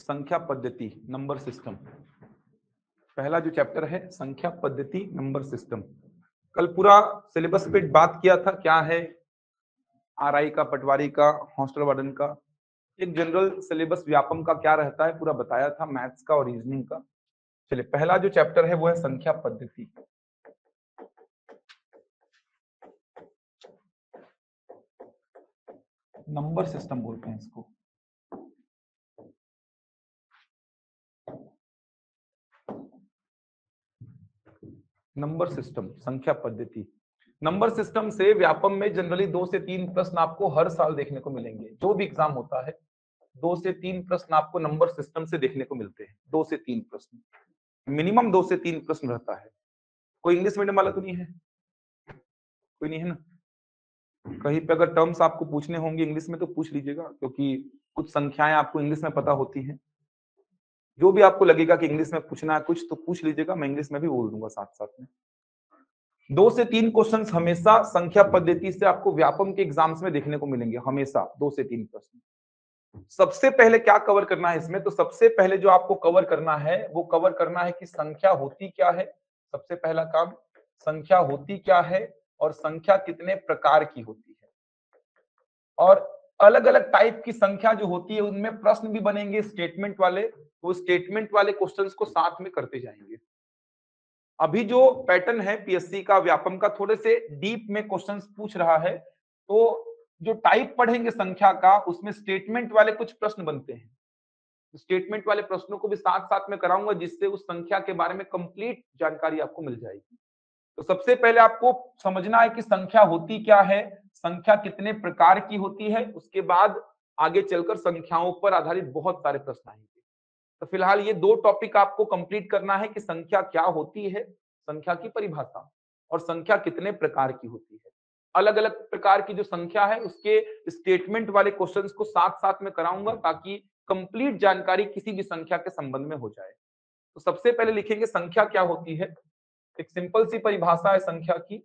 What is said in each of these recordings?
संख्या पद्धति number system. पहला जो चैप्टर है संख्या पद्धति नंबर सिस्टम। कल पूरा सिलेबस पे बात किया था, क्या है आरआई का, पटवारी का, हॉस्टल वार्डन का, एक जनरल सिलेबस व्यापम का क्या रहता है पूरा बताया था, मैथ्स का और रीजनिंग का। चलिए पहला जो चैप्टर है वो है संख्या पद्धति। नंबर सिस्टम बोलते हैं इसको। नंबर सिस्टम, संख्या पद्धति। नंबर सिस्टम से व्यापम में जनरली 2 से 3 प्रश्न आपको हर साल देखने को मिलेंगे। जो भी एग्जाम होता है 2 से 3 प्रश्न आपको नंबर सिस्टम से देखने को मिलते हैं। 2 से 3 प्रश्न, मिनिमम 2 से 3 प्रश्न रहता है। कोई इंग्लिश मीडियम वाला तो नहीं है? कोई नहीं है ना? कहीं पे अगर टर्म्स आपको पूछने होंगे इंग्लिश में तो पूछ लीजिएगा, क्योंकि कुछ संख्याएं आपको इंग्लिश में पता होती हैं। जो भी आपको लगेगा कि इंग्लिश में पूछना है कुछ तो पूछ लीजिएगा, मैं इंग्लिश में भी बोल दूंगा साथ साथ में। 2 से 3 क्वेश्चंस हमेशा संख्या पद्धति से आपको व्यापम के एग्जाम्स में देखने को मिलेंगे, हमेशा 2 से 3 प्रश्न। सबसे पहले क्या कवर करना है इसमें, तो सबसे पहले जो आपको कवर करना है वो कवर करना है कि संख्या होती क्या है। सबसे पहला काम, संख्या होती क्या है और संख्या कितने प्रकार की होती है, और अलग अलग टाइप की संख्या जो होती है उनमें प्रश्न भी बनेंगे स्टेटमेंट वाले, वो स्टेटमेंट वाले क्वेश्चंस को साथ में करते जाएंगे। अभी जो पैटर्न है पीएससी का व्यापम का, थोड़े से डीप में क्वेश्चंस पूछ रहा है, तो जो टाइप पढ़ेंगे संख्या का उसमें स्टेटमेंट वाले कुछ प्रश्न बनते हैं। स्टेटमेंट वाले प्रश्नों को भी साथ साथ में कराऊंगा, जिससे उस संख्या के बारे में कंप्लीट जानकारी आपको मिल जाएगी। तो सबसे पहले आपको समझना है कि संख्या होती क्या है, संख्या कितने प्रकार की होती है, उसके बाद आगे चलकर संख्याओं पर आधारित बहुत सारे प्रश्न आएंगे। तो फिलहाल ये 2 टॉपिक आपको कंप्लीट करना है कि संख्या क्या होती है, संख्या की परिभाषा, और संख्या कितने प्रकार की होती है। अलग अलग प्रकार की जो संख्या है उसके स्टेटमेंट वाले क्वेश्चंस को साथ साथ में कराऊंगा, ताकि कंप्लीट जानकारी किसी भी संख्या के संबंध में हो जाए। तो सबसे पहले लिखेंगे संख्या क्या होती है। एक सिंपल सी परिभाषा है संख्या की,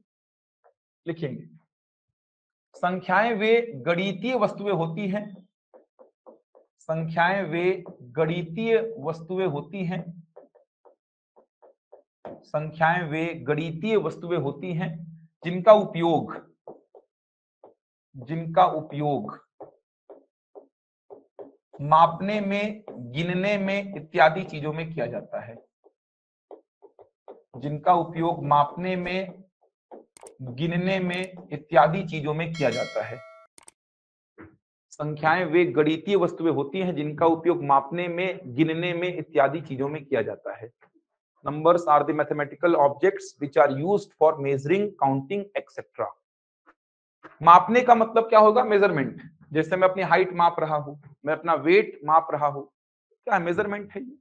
लिखेंगे संख्याएं वे गणितीय वस्तुएं होती हैं। संख्याएं वे गणितीय वस्तुएं होती हैं। संख्याएं वे गणितीय वस्तुएं होती हैं जिनका उपयोग मापने में, गिनने में इत्यादि चीजों में किया जाता है। जिनका उपयोग मापने में, गिनने में इत्यादि चीजों में किया जाता है। संख्याएं वे गणितीय वस्तुएं होती हैं जिनका उपयोग मापने में, गिनने में इत्यादि चीजों में किया जाता है। Numbers are the mathematical objects which are used for measuring, counting, etc. मापने का मतलब क्या होगा? मेजरमेंट। जैसे मैं अपनी हाइट माप रहा हूं, मैं अपना वेट माप रहा हूं, क्या मेजरमेंट है ये?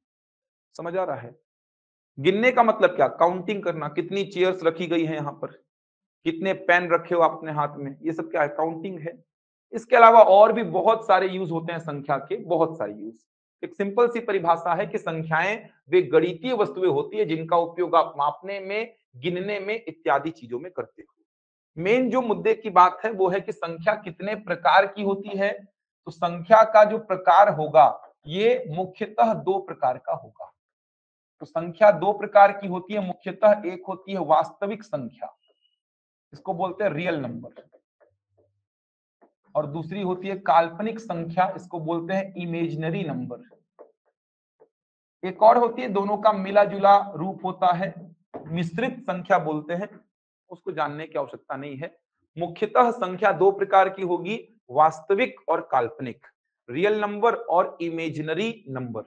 समझ आ रहा है? गिनने का मतलब क्या? काउंटिंग करना, कितनी चेयर्स रखी गई है यहाँ पर, कितने पेन रखे हो आप अपने हाथ में, ये सब क्या है? काउंटिंग है। इसके अलावा और भी बहुत सारे यूज होते हैं संख्या के, बहुत सारे यूज। एक सिंपल सी परिभाषा है कि संख्याएं वे गणितीय वस्तुएं होती है जिनका उपयोग आप मापने में, गिनने में इत्यादि चीजों में करते हो। मेन जो मुद्दे की बात है वो है कि संख्या कितने प्रकार की होती है। तो संख्या का जो प्रकार होगा ये मुख्यतः 2 प्रकार का होगा। तो संख्या 2 प्रकार की होती है मुख्यतः। एक होती है वास्तविक संख्या, इसको बोलते हैं रियल नंबर, और दूसरी होती है काल्पनिक संख्या, इसको बोलते हैं इमेजिनरी नंबर। एक और होती है, दोनों का मिला जुला रूप होता है, मिश्रित संख्या बोलते हैं, उसको जानने की आवश्यकता नहीं है। मुख्यतः संख्या 2 प्रकार की होगी, वास्तविक और काल्पनिक, रियल नंबर और इमेजिनरी नंबर।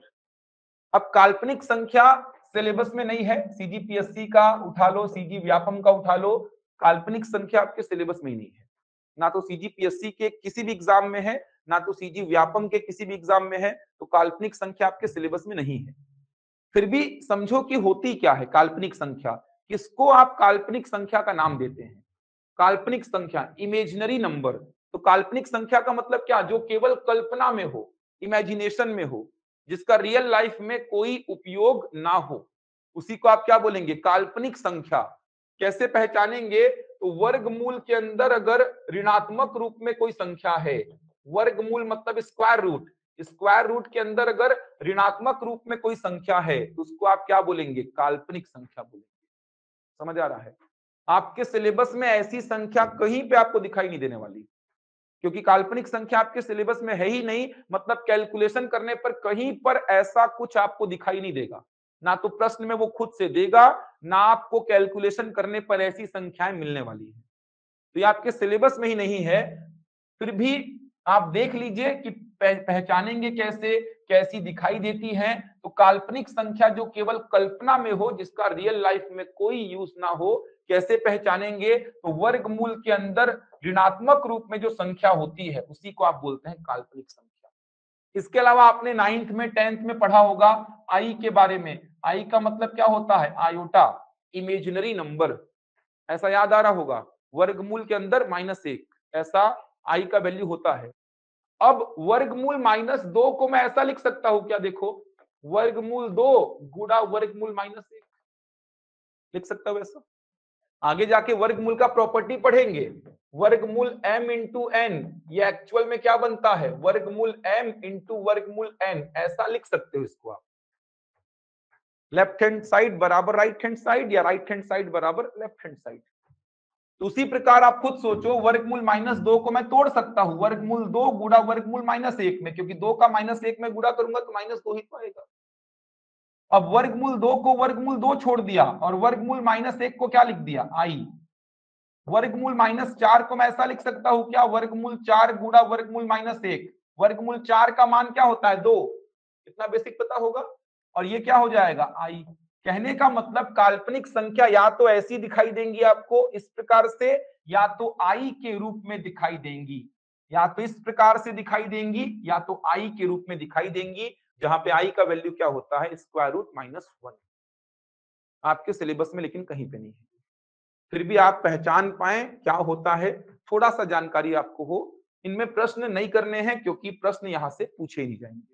अब काल्पनिक संख्या सिलेबस में नहीं है, सीजीपीएससी का उठा लो, सीजी व्यापम का उठा लो, काल्पनिक संख्या आपके सिलेबस में ही नहीं है। ना तो सीजीपीएससी के किसी भी एग्जाम में है, ना तो सीजी व्यापम के किसी भी एग्जाम में है, तो काल्पनिक संख्या आपके सिलेबस में नहीं है। फिर भी समझो कि होती क्या है काल्पनिक संख्या, किसको आप काल्पनिक संख्या का नाम देते हैं? काल्पनिक संख्या, इमेजिनरी नंबर। तो काल्पनिक संख्या का मतलब क्या? जो केवल कल्पना में हो, इमेजिनेशन में हो, जिसका रियल लाइफ में कोई उपयोग ना हो, उसी को आप क्या बोलेंगे? काल्पनिक संख्या। कैसे पहचानेंगे? तो वर्गमूल के अंदर अगर ऋणात्मक रूप में कोई संख्या है, वर्गमूल मतलब स्क्वायर रूट, स्क्वायर रूट के अंदर अगर ऋणात्मक रूप में कोई संख्या है तो उसको आप क्या बोलेंगे? काल्पनिक संख्या बोलेंगे। समझ आ रहा है? आपके सिलेबस में ऐसी संख्या कहीं पे आपको दिखाई नहीं देने वाली, क्योंकि काल्पनिक संख्या आपके सिलेबस में है ही नहीं, मतलब कैलकुलेशन करने पर कहीं पर ऐसा कुछ आपको दिखाई नहीं देगा। ना तो प्रश्न में वो खुद से देगा, ना आपको कैलकुलेशन करने पर ऐसी संख्याएं मिलने वाली है। तो ये आपके सिलेबस में ही नहीं है। फिर भी आप देख लीजिए कि पहचानेंगे कैसे, कैसी दिखाई देती है। तो काल्पनिक संख्या जो केवल कल्पना में हो, जिसका रियल लाइफ में कोई यूज ना हो, कैसे पहचानेंगे? तो वर्गमूल के अंदर ऋणात्मक रूप में जो संख्या होती है उसी को आप बोलते हैं काल्पनिक संख्या। इसके अलावा आपने 9th में 10th में पढ़ा होगा आई के बारे में। आई का मतलब क्या होता है? आयोटा, इमेजिनरी नंबर, ऐसा याद आ रहा होगा। वर्गमूल के अंदर -1, ऐसा आई का वैल्यू होता है। अब वर्गमूल -2 को मैं ऐसा लिख सकता हूं क्या? देखो, वर्गमूल 2 गुणा वर्गमूल -1 लिख सकता हूं ऐसा। आगे जाके वर्गमूल का प्रॉपर्टी पढ़ेंगे। वर्गमूल m इंटू एन, ये एक्चुअल में क्या बनता है? वर्गमूल m इंटू वर्गमूल n, ऐसा लिख सकते हो इसको आप। लेफ्ट हैंड साइड बराबर राइट हैंड साइड, या राइट हैंड साइड बराबर लेफ्ट हैंड साइड। तो उसी प्रकार आप खुद सोचो, वर्गमूल -2 को मैं तोड़ सकता हूं वर्गमूल 2 गुणा वर्गमूल -1 में, क्योंकि 2 का -1 में गुणा करूंगा तो -2 ही तो आएगा। अब वर्गमूल 2 को वर्गमूल 2 छोड़ दिया और वर्गमूल -1 को क्या लिख दिया? आई। वर्गमूल -4 को मैं ऐसा लिख सकता हूं क्या? वर्गमूल 4 गुणा वर्गमूल -1। वर्गमूल 4 का मान क्या होता है? 2। इतना बेसिक पता होगा। और ये क्या हो जाएगा? आई। कहने का मतलब काल्पनिक संख्या या तो ऐसी दिखाई देंगी आपको इस प्रकार से, या तो आई के रूप में दिखाई देंगी। या तो इस प्रकार से दिखाई देंगी, या तो आई के रूप में दिखाई देंगी, जहां पे आई का वैल्यू क्या होता है? Square root -1। आपके सिलेबस में लेकिन कहीं पे नहीं है। फिर भी आप पहचान पाए क्या होता है, थोड़ा सा जानकारी आपको हो। इनमें प्रश्न नहीं करने हैं, क्योंकि प्रश्न यहां से पूछे ही नहीं जाएंगे।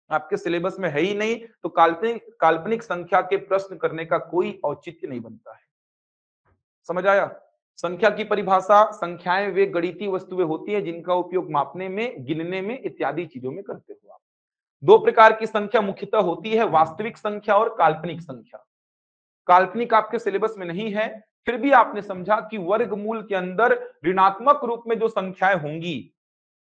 आपके सिलेबस में है ही नहीं, तो काल्पनिक काल्पनिक संख्या के प्रश्न करने का कोई औचित्य नहीं बनता है। समझ आया? संख्या की परिभाषा, संख्याएं वे गणितीय वस्तुएं होती हैं जिनका उपयोग मापने में, गिनने में इत्यादि चीजों में करते हो आप। दो प्रकार की संख्या मुख्यतः होती है, वास्तविक संख्या और काल्पनिक संख्या। काल्पनिक आपके सिलेबस में नहीं है, फिर भी आपने समझा कि वर्गमूल के अंदर ऋणात्मक रूप में जो संख्याएं होंगी,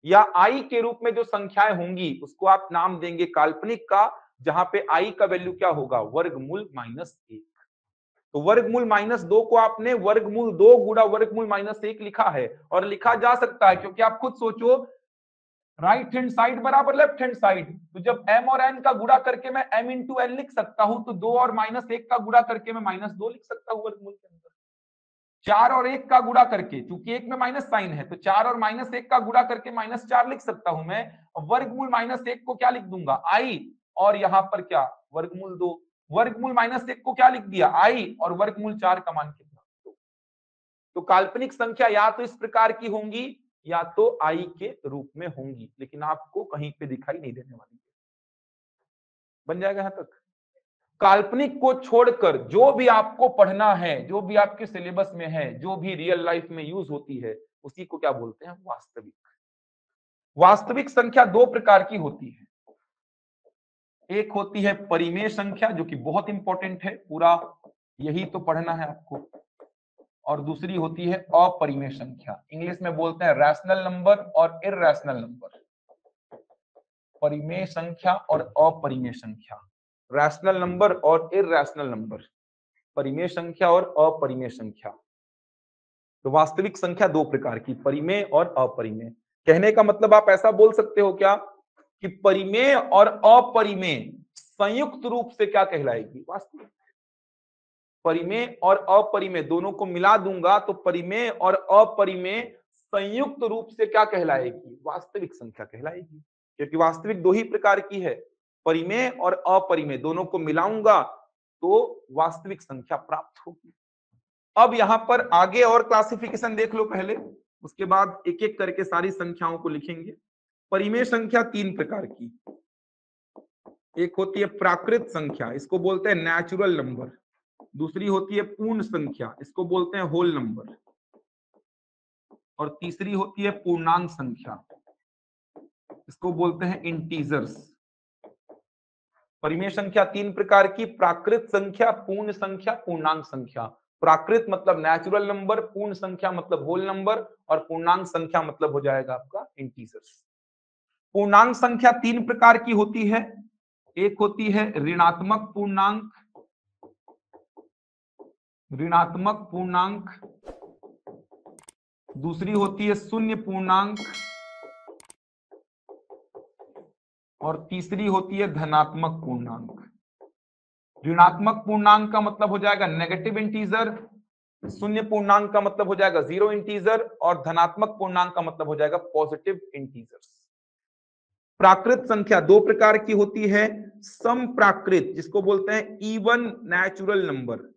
या आई के रूप में जो संख्याएं होंगी, उसको आप नाम देंगे काल्पनिक का, जहां पे आई का वैल्यू क्या होगा? वर्गमूल -1। तो वर्गमूल -2 को आपने वर्गमूल 2 गुणा वर्गमूल -1 लिखा है, और लिखा जा सकता है, क्योंकि आप खुद सोचो, राइट हैंड साइड बराबर लेफ्ट हैंड साइड। तो जब m और n का गुणा करके मैं m इंटू एन लिख सकता हूं, तो 2 और -1 का गुणा करके मैं -2 लिख सकता हूं वर्गमूल के अंदर। 4 और 1 का गुणा करके, क्योंकि एक में माइनस साइन है, तो 4 और -1 का गुणा करके -4 लिख सकता हूं मैं। वर्गमूल -1 को क्या लिख दूंगा? आई। और यहां पर क्या? वर्गमूल 2। वर्गमूल -1 को क्या लिख दिया? आई। और वर्गमूल 4 का मान कितना? 2। तो काल्पनिक संख्या या तो इस प्रकार की होंगी, या तो आई के रूप में होंगी, लेकिन आपको कहीं पे दिखाई नहीं देने वाली। बन जाएगा यहां तक? काल्पनिक को छोड़कर जो भी आपको पढ़ना है, जो भी आपके सिलेबस में है, जो भी रियल लाइफ में यूज होती है, उसी को क्या बोलते हैं? वास्तविक। वास्तविक संख्या दो प्रकार की होती है। एक होती है परिमेय संख्या, जो कि बहुत इंपॉर्टेंट है, पूरा यही तो पढ़ना है आपको। और दूसरी होती है अपरिमेय संख्या, इंग्लिश में बोलते हैं रैशनल नंबर और इरैशनल नंबर। परिमेय संख्या और अपरिमेय संख्या, रैशनल नंबर और इरैशनल नंबर, परिमेय संख्या और अपरिमेय संख्या। तो वास्तविक संख्या दो प्रकार की, परिमेय और अपरिमेय। कहने का मतलब आप ऐसा बोल सकते हो क्या कि परिमेय और अपरिमेय संयुक्त रूप से क्या कहलाएगी? वास्तविक। परिमेय और अपरिमेय दोनों को मिला दूंगा तो परिमेय और अपरिमेय संयुक्त रूप से क्या कहलाएगी? वास्तविक संख्या कहलाएगी। क्योंकि वास्तविक दो ही प्रकार की है, परिमेय और अपरिमेय, दोनों को मिलाऊंगा तो वास्तविक संख्या प्राप्त होगी। अब यहां पर आगे और क्लासिफिकेशन देख लो पहले, उसके बाद एक एक करके सारी संख्याओं को लिखेंगे। परिमेय संख्या तीन प्रकार की, एक होती है प्राकृत संख्या, इसको बोलते हैं नेचुरल नंबर। दूसरी होती है पूर्ण संख्या, इसको बोलते हैं होल नंबर। और तीसरी होती है पूर्णांक संख्या, इसको बोलते हैं इंटीजर्स। परिमेय संख्या तीन प्रकार की, प्राकृत संख्या, पूर्ण संख्या, पूर्णांक संख्या। प्राकृत मतलब नेचुरल नंबर, पूर्ण संख्या मतलब होल नंबर, और पूर्णांक संख्या मतलब हो जाएगा आपका इंटीजर्स। पूर्णांक संख्या तीन प्रकार की होती है। एक होती है ऋणात्मक पूर्णांक, ऋणात्मक पूर्णांक, दूसरी होती है शून्य पूर्णांक, और तीसरी होती है धनात्मक पूर्णांक। ऋणात्मक पूर्णांक का मतलब हो जाएगा नेगेटिव इंटीजर, शून्य पूर्णांक का मतलब हो जाएगा जीरो इंटीजर, और धनात्मक पूर्णांक का मतलब हो जाएगा पॉजिटिव इंटीजर्स। प्राकृत संख्या दो प्रकार की होती है। सम प्राकृत, जिसको बोलते हैं इवन नेचुरल नंबर,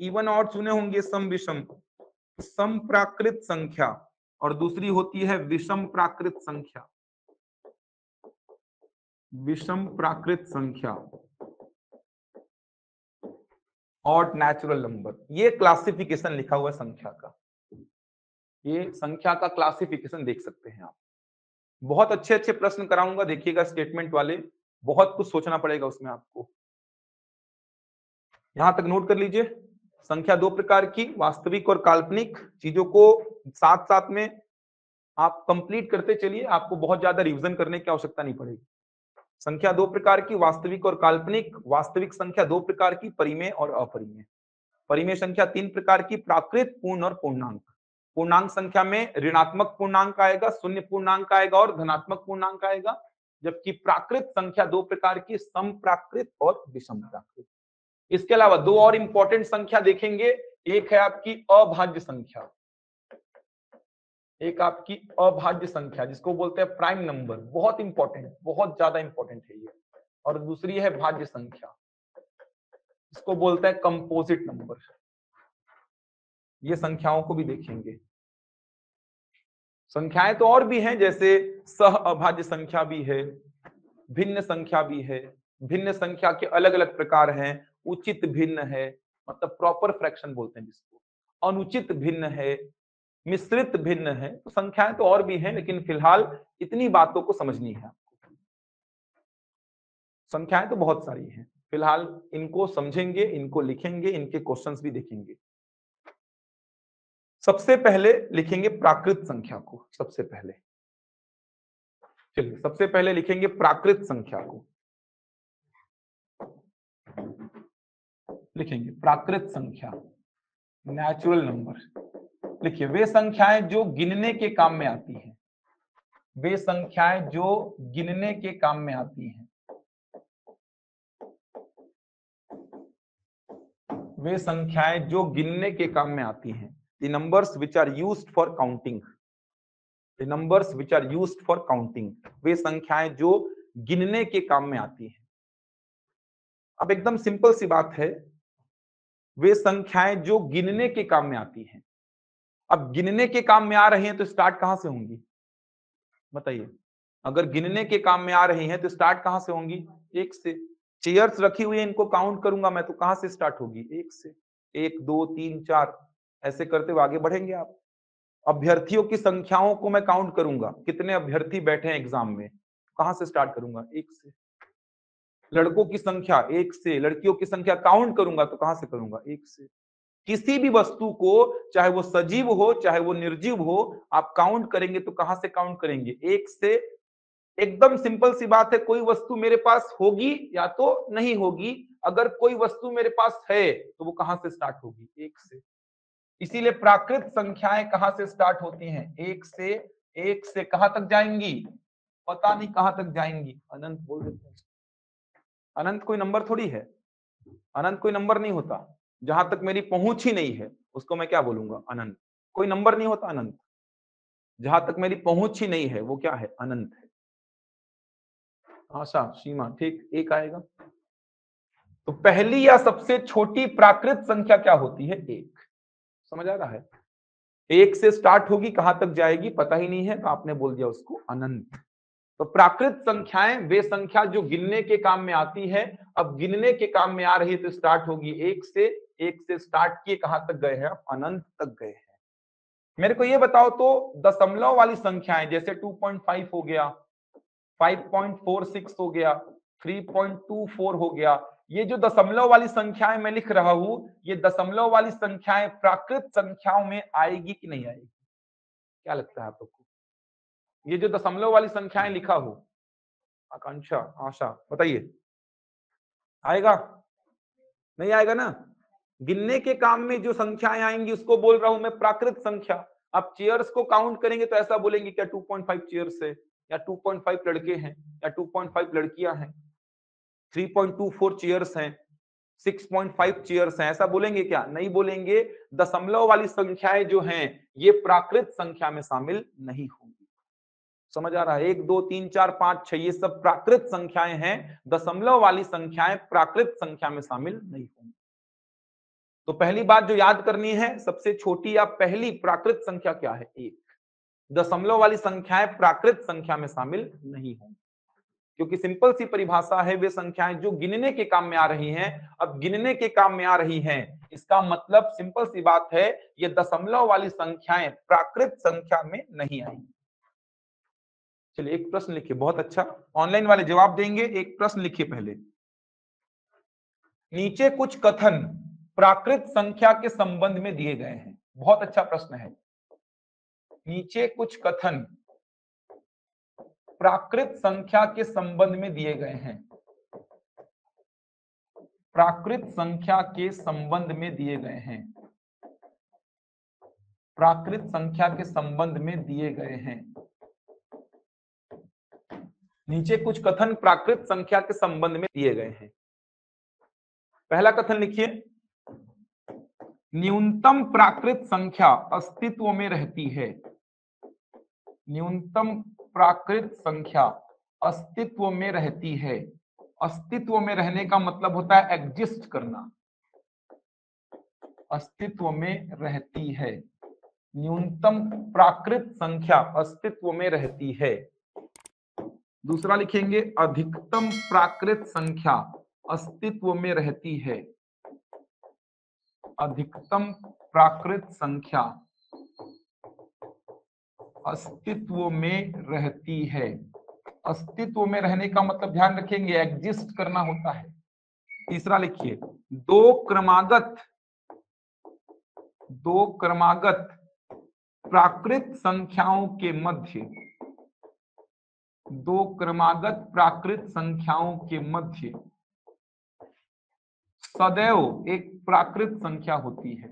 इवन और सुने होंगे सम विषम, सम प्राकृत संख्या, और दूसरी होती है विषम प्राकृत संख्या, विषम प्राकृत संख्या, ऑड नेचुरल नंबर। ये क्लासिफिकेशन लिखा हुआ है संख्या का, ये संख्या का क्लासिफिकेशन देख सकते हैं आप। बहुत अच्छे अच्छे प्रश्न कराऊंगा, देखिएगा स्टेटमेंट वाले, बहुत कुछ सोचना पड़ेगा उसमें आपको। यहां तक नोट कर लीजिए। संख्या दो प्रकार की, वास्तविक और काल्पनिक। चीजों को साथ साथ में आप कंप्लीट करते चलिए, आपको बहुत ज्यादा रिवीजन करने की आवश्यकता नहीं पड़ेगी। संख्या दो प्रकार की, वास्तविक और काल्पनिक। वास्तविक संख्या दो प्रकार की, परिमेय और अपरिमेय। परिमेय संख्या तीन प्रकार की, प्राकृत, पूर्ण और पूर्णांक। पूर्णांक संख्या में ऋणात्मक पूर्णांक आएगा, शून्य पूर्णांक आएगा और धनात्मक पूर्णांक आएगा। जबकि प्राकृत संख्या दो प्रकार की, सम प्राकृत और विषम प्राकृत। इसके अलावा दो और इंपॉर्टेंट संख्या देखेंगे। एक है आपकी अभाज्य संख्या, एक आपकी अभाज्य संख्या जिसको बोलते हैं प्राइम नंबर, बहुत इंपॉर्टेंट, बहुत ज्यादा इंपॉर्टेंट है ये। और दूसरी है भाज्य संख्या, इसको बोलते हैं कंपोजिट नंबर। ये संख्याओं को भी देखेंगे। संख्याएं तो और भी हैं, जैसे सह अभाज्य संख्या भी है, भिन्न संख्या भी है। भिन्न संख्या के अलग अलग प्रकार हैं। उचित भिन्न है, मतलब प्रॉपर फ्रैक्शन बोलते हैं जिसको, अनुचित भिन्न है, मिश्रित भिन्न है। तो संख्याएं तो और भी हैं, लेकिन फिलहाल इतनी बातों को समझनी है आपको। संख्याएं तो बहुत सारी हैं, फिलहाल इनको समझेंगे, इनको लिखेंगे, इनके क्वेश्चंस भी देखेंगे। सबसे पहले लिखेंगे प्राकृत संख्या को, सबसे पहले चलिए सबसे पहले लिखेंगे प्राकृत संख्या को। लिखेंगे प्राकृत संख्या, नेचुरल नंबर। लिखिए वे संख्याएं जो गिनने के काम में आती हैं, वे संख्याएं जो गिनने के काम में आती हैं, वे संख्याएं जो गिनने के काम में आती हैं। The numbers which are used for counting, the numbers which are used for counting. वे संख्याएं जो गिनने के काम में आती हैं। अब एकदम सिंपल सी बात है, वे संख्याएं जो गिनने के काम में आती हैं। अब गिनने के काम में आ रही हैं तो स्टार्ट कहां से होंगी बताइए? अगर गिनने के काम में आ रही हैं तो स्टार्ट कहां से होंगी? एक से। चेयर्स रखी हुई है, इनको काउंट करूंगा मैं तो कहां से स्टार्ट होगी? एक से। एक, दो, तीन, चार, ऐसे करते हुए आगे बढ़ेंगे आप। अभ्यर्थियों की संख्याओं को मैं काउंट करूंगा, कितने अभ्यर्थी बैठे हैं एग्जाम में, कहां से स्टार्ट करूंगा? एक से। लड़कों की संख्या एक से, लड़कियों की संख्या काउंट करूंगा तो कहां से करूंगा? एक से। किसी भी वस्तु को, चाहे वो सजीव हो चाहे वो निर्जीव हो, आप काउंट करेंगे तो कहां से काउंट करेंगे? एक से। एकदम सिंपल सी बात है, कोई वस्तु मेरे पास होगी या तो नहीं होगी। अगर कोई वस्तु मेरे पास है तो वो कहां से स्टार्ट होगी? एक से। इसीलिए प्राकृत संख्याएं कहां से स्टार्ट होती हैं? एक से। एक से कहां तक जाएंगी? पता नहीं कहां तक जाएंगी, अनंत बोल देते हैं। अनंत कोई नंबर थोड़ी है, अनंत कोई नंबर नहीं होता। जहां तक मेरी पहुंच ही नहीं है उसको मैं क्या बोलूंगा? अनंत। कोई नंबर नहीं होता अनंत। जहां तक मेरी पहुंच ही नहीं है वो क्या है? अनंत है। आशा, सीमा, ठीक, एक आएगा। तो पहली या सबसे छोटी प्राकृत संख्या क्या होती है? एक। समझ आ रहा है? एक से स्टार्ट होगी, कहां तक जाएगी पता ही नहीं है, तो आपने बोल दिया उसको अनंत। तो प्राकृत संख्याएं वे संख्या जो गिनने के काम में आती है। अब गिनने के काम में आ रही है तो स्टार्ट होगी एक से। एक से स्टार्ट किए कहां तक गए हैं? आप अनंत तक गए हैं। मेरे को ये बताओ तो दशमलव वाली संख्याएं, जैसे 2.5 हो गया, 5.46 हो गया, 3.24 हो गया। ये जो दशमलव वाली संख्याएं मैं लिख रहा हूं, ये दशमलव वाली संख्याएं प्राकृत संख्याओं में आएगी कि नहीं आएगी? क्या लगता है आप लोग को? ये जो दशमलव वाली संख्याएं लिखा हो, आकांक्षा, आशा, बताइए, आएगा? नहीं आएगा ना? गिनने के काम में जो संख्याएं आएंगी उसको बोल रहा हूं मैं प्राकृत संख्या। आप चेयर्स को काउंट करेंगे तो ऐसा बोलेंगे क्या 2.5 चेयर्स है, या 2.5 लड़के हैं, या 2.5 लड़कियां हैं, 3.24 चेयर्स हैं, 6.5 चेयर्स हैं, ऐसा बोलेंगे क्या? नहीं बोलेंगे। दशमलव वाली संख्याएं जो हैं ये प्राकृत संख्या में शामिल नहीं होंगी। समझ आ रहा है? 1 2 3 4 5 6 ये सब प्राकृत संख्याएं हैं, दशमलव वाली संख्याएं प्राकृत संख्या में शामिल नहीं होंगी। तो पहली बात जो याद करनी है, सबसे छोटी या पहली प्राकृत संख्या क्या है? 1। दशमलव वाली संख्याएं प्राकृत संख्या में शामिल नहीं होंगी, क्योंकि सिंपल सी परिभाषा है, वे संख्याएं जो गिनने के काम में आ रही हैं, अब गिनने के काम में आ रही हैं, इसका मतलब सिंपल सी बात है, ये दशमलव वाली संख्याएं प्राकृत संख्या में नहीं आएंगी। चलिए एक प्रश्न लिखिए, बहुत अच्छा, ऑनलाइन वाले जवाब देंगे। एक प्रश्न लिखिए पहले। नीचे कुछ कथन प्राकृत संख्या के संबंध में दिए गए हैं। बहुत अच्छा प्रश्न है। नीचे कुछ कथन प्राकृत संख्या के संबंध में दिए गए हैं। प्राकृत संख्या के संबंध में दिए गए हैं। प्राकृत संख्या के संबंध में दिए गए हैं। नीचे कुछ कथन प्राकृत संख्या के संबंध में दिए गए हैं। पहला कथन लिखिए, न्यूनतम प्राकृत संख्या अस्तित्व में रहती है। न्यूनतम प्राकृत संख्या अस्तित्व में रहती है। अस्तित्व में रहने का मतलब होता है एग्जिस्ट करना। अस्तित्व में रहती है। न्यूनतम प्राकृत संख्या अस्तित्व में रहती है। दूसरा लिखेंगे, अधिकतम प्राकृत संख्या अस्तित्व में रहती है। अधिकतम प्राकृत संख्या अस्तित्व में रहती है। अस्तित्व में रहने का मतलब ध्यान रखेंगे एग्जिस्ट करना होता है। तीसरा लिखिए, दो क्रमागत प्राकृत संख्याओं के मध्य, दो क्रमागत प्राकृत संख्याओं के मध्य सदैव एक प्राकृत संख्या होती है।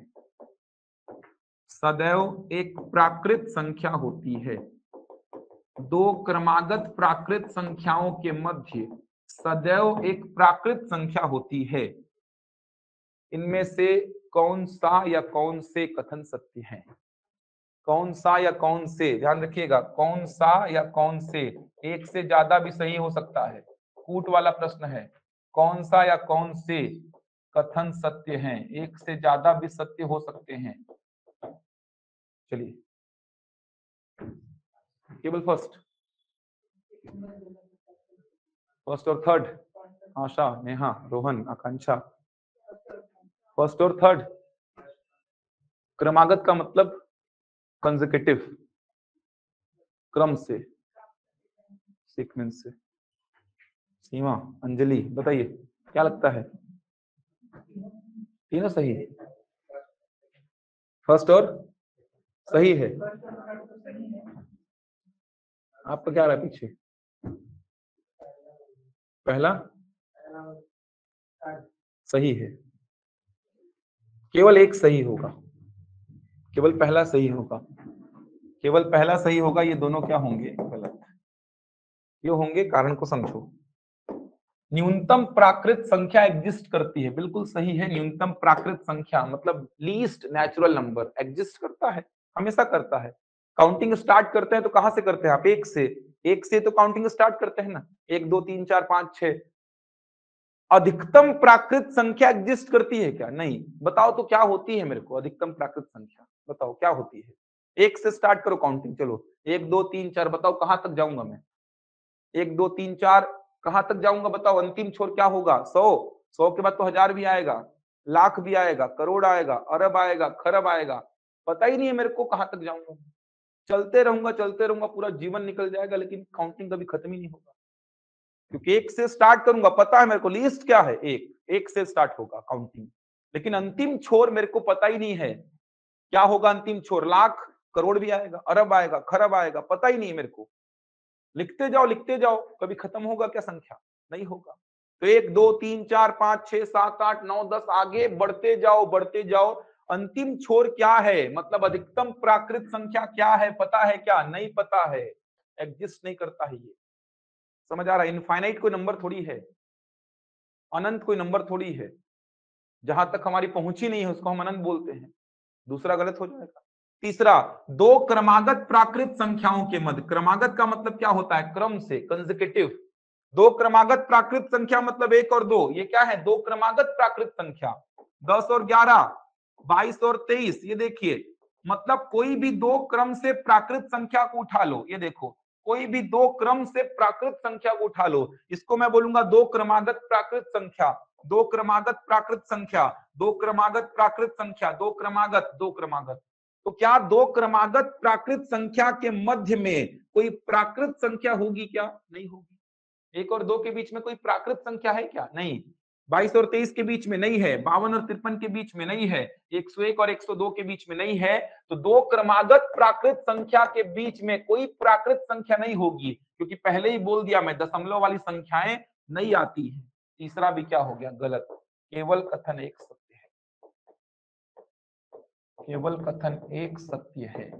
सदैव एक प्राकृत संख्या होती है। दो क्रमागत प्राकृत संख्याओं के मध्य सदैव एक प्राकृत संख्या होती है। इनमें से कौन सा या कौन से कथन सत्य हैं? कौन सा या कौन से, ध्यान रखिएगा, कौन सा या कौन से, एक से ज्यादा भी सही हो सकता है। कूट वाला प्रश्न है, कौन सा या कौन से कथन सत्य हैं? एक से ज्यादा भी सत्य हो सकते हैं। चलिए, केवल फर्स्ट और थर्ड, आशा, नेहा, रोहन, आकांक्षा, फर्स्ट और थर्ड। क्रमागत का मतलब कंसेक्यूटिव, क्रम से, सीक्वेंस से। सीमा, अंजलि, बताइए क्या लगता है? तीनों सही है। फर्स्ट और सही है। आपका क्या रहा है पीछे? पहला सही है। केवल एक सही होगा, केवल पहला सही होगा, केवल पहला सही होगा। ये दोनों क्या होंगे? गलत। ये होंगे, कारण को समझो। न्यूनतम प्राकृत संख्या एग्जिस्ट करती है, बिल्कुल सही है। न्यूनतम प्राकृत संख्या मतलब लीस्ट नेचुरल नंबर एग्जिस्ट करता है, हमेशा करता है। काउंटिंग स्टार्ट करते हैं तो कहां से करते हैं आप? एक से। एक से तो काउंटिंग स्टार्ट करते हैं ना, 1 2 3 4 5 6। अधिकतम प्राकृत संख्या एग्जिस्ट करती है क्या? नहीं। बताओ तो क्या होती है मेरे को अधिकतम प्राकृत संख्या? बताओ क्या होती है? एक से स्टार्ट करो काउंटिंग, चलो 1 2 3 4, बताओ कहां तक जाऊंगा मैं? 1 2 3 4 कहां तक जाऊंगा बताओ? अंतिम छोर क्या होगा? 100। 100 के बाद तो 1000 भी आएगा, लाख भी आएगा, करोड़ आएगा, अरब आएगा, खरब आएगा। पता ही नहीं है मेरे को कहां तक जाऊंगा। चलते रहूंगा, पूरा जीवन निकल जाएगा, लेकिन काउंटिंग कभी खत्म ही नहीं होगा। क्योंकि एक से स्टार्ट करूंगा, पता है मेरे को लीस्ट क्या है, एक से स्टार्ट होगा काउंटिंग, लेकिन अंतिम छोर मेरे को पता ही नहीं है क्या होगा। अंतिम छोर लाख करोड़ भी आएगा, अरब आएगा, खरब आएगा, पता ही नहीं है मेरे को। लिखते जाओ, कभी खत्म होगा क्या संख्या? नहीं होगा। तो 1 2 3 4 5 6 7 8 9 10 आगे बढ़ते जाओ। अंतिम छोर क्या है, मतलब अधिकतम प्राकृत संख्या क्या है, पता है क्या? नहीं पता है, एग्जिस्ट नहीं करता है ये। समझ आ रहा है? इनफाइनाइट कोई नंबर थोड़ी है, अनंत कोई नंबर थोड़ी है। जहां तक हमारी पहुंच ही नहीं है उसको हम अनंत बोलते हैं। दूसरा गलत हो जाएगा। तीसरा, दो क्रमागत प्राकृत संख्याओं के मध्य, क्रमागत का मतलब क्या होता है? क्रम से, कंसेक्यूटिव। दो क्रमागत प्राकृत संख्या मतलब 1 और 2, ये क्या है? दो क्रमागत प्राकृत संख्या। 10 और 11, 22 और 23, ये देखिए, मतलब कोई भी दो क्रम से प्राकृत संख्या को उठा लो, ये देखो, कोई भी दो क्रम से प्राकृत संख्या को उठा लो, इसको मैं बोलूंगा दो क्रमागत प्राकृत संख्या। दो क्रमागत प्राकृत संख्या, दो क्रमागत प्राकृत संख्या, दो क्रमागत। तो क्या दो क्रमागत प्राकृत संख्या के मध्य में कोई प्राकृत संख्या होगी क्या? नहीं होगी। 1 और 2 के बीच में कोई प्राकृत संख्या है क्या? नहीं। 22 और 23 के बीच में नहीं है, 52 और 53 के बीच में नहीं है, 101 और 102 के बीच में नहीं है। तो दो क्रमागत प्राकृत संख्या के बीच में कोई प्राकृत संख्या नहीं होगी, क्योंकि पहले ही बोल दिया मैं, दशमलव वाली संख्याएं नहीं आती है। तीसरा भी क्या हो गया? गलत। केवल कथन एक सत्य है, केवल कथन एक सत्य है।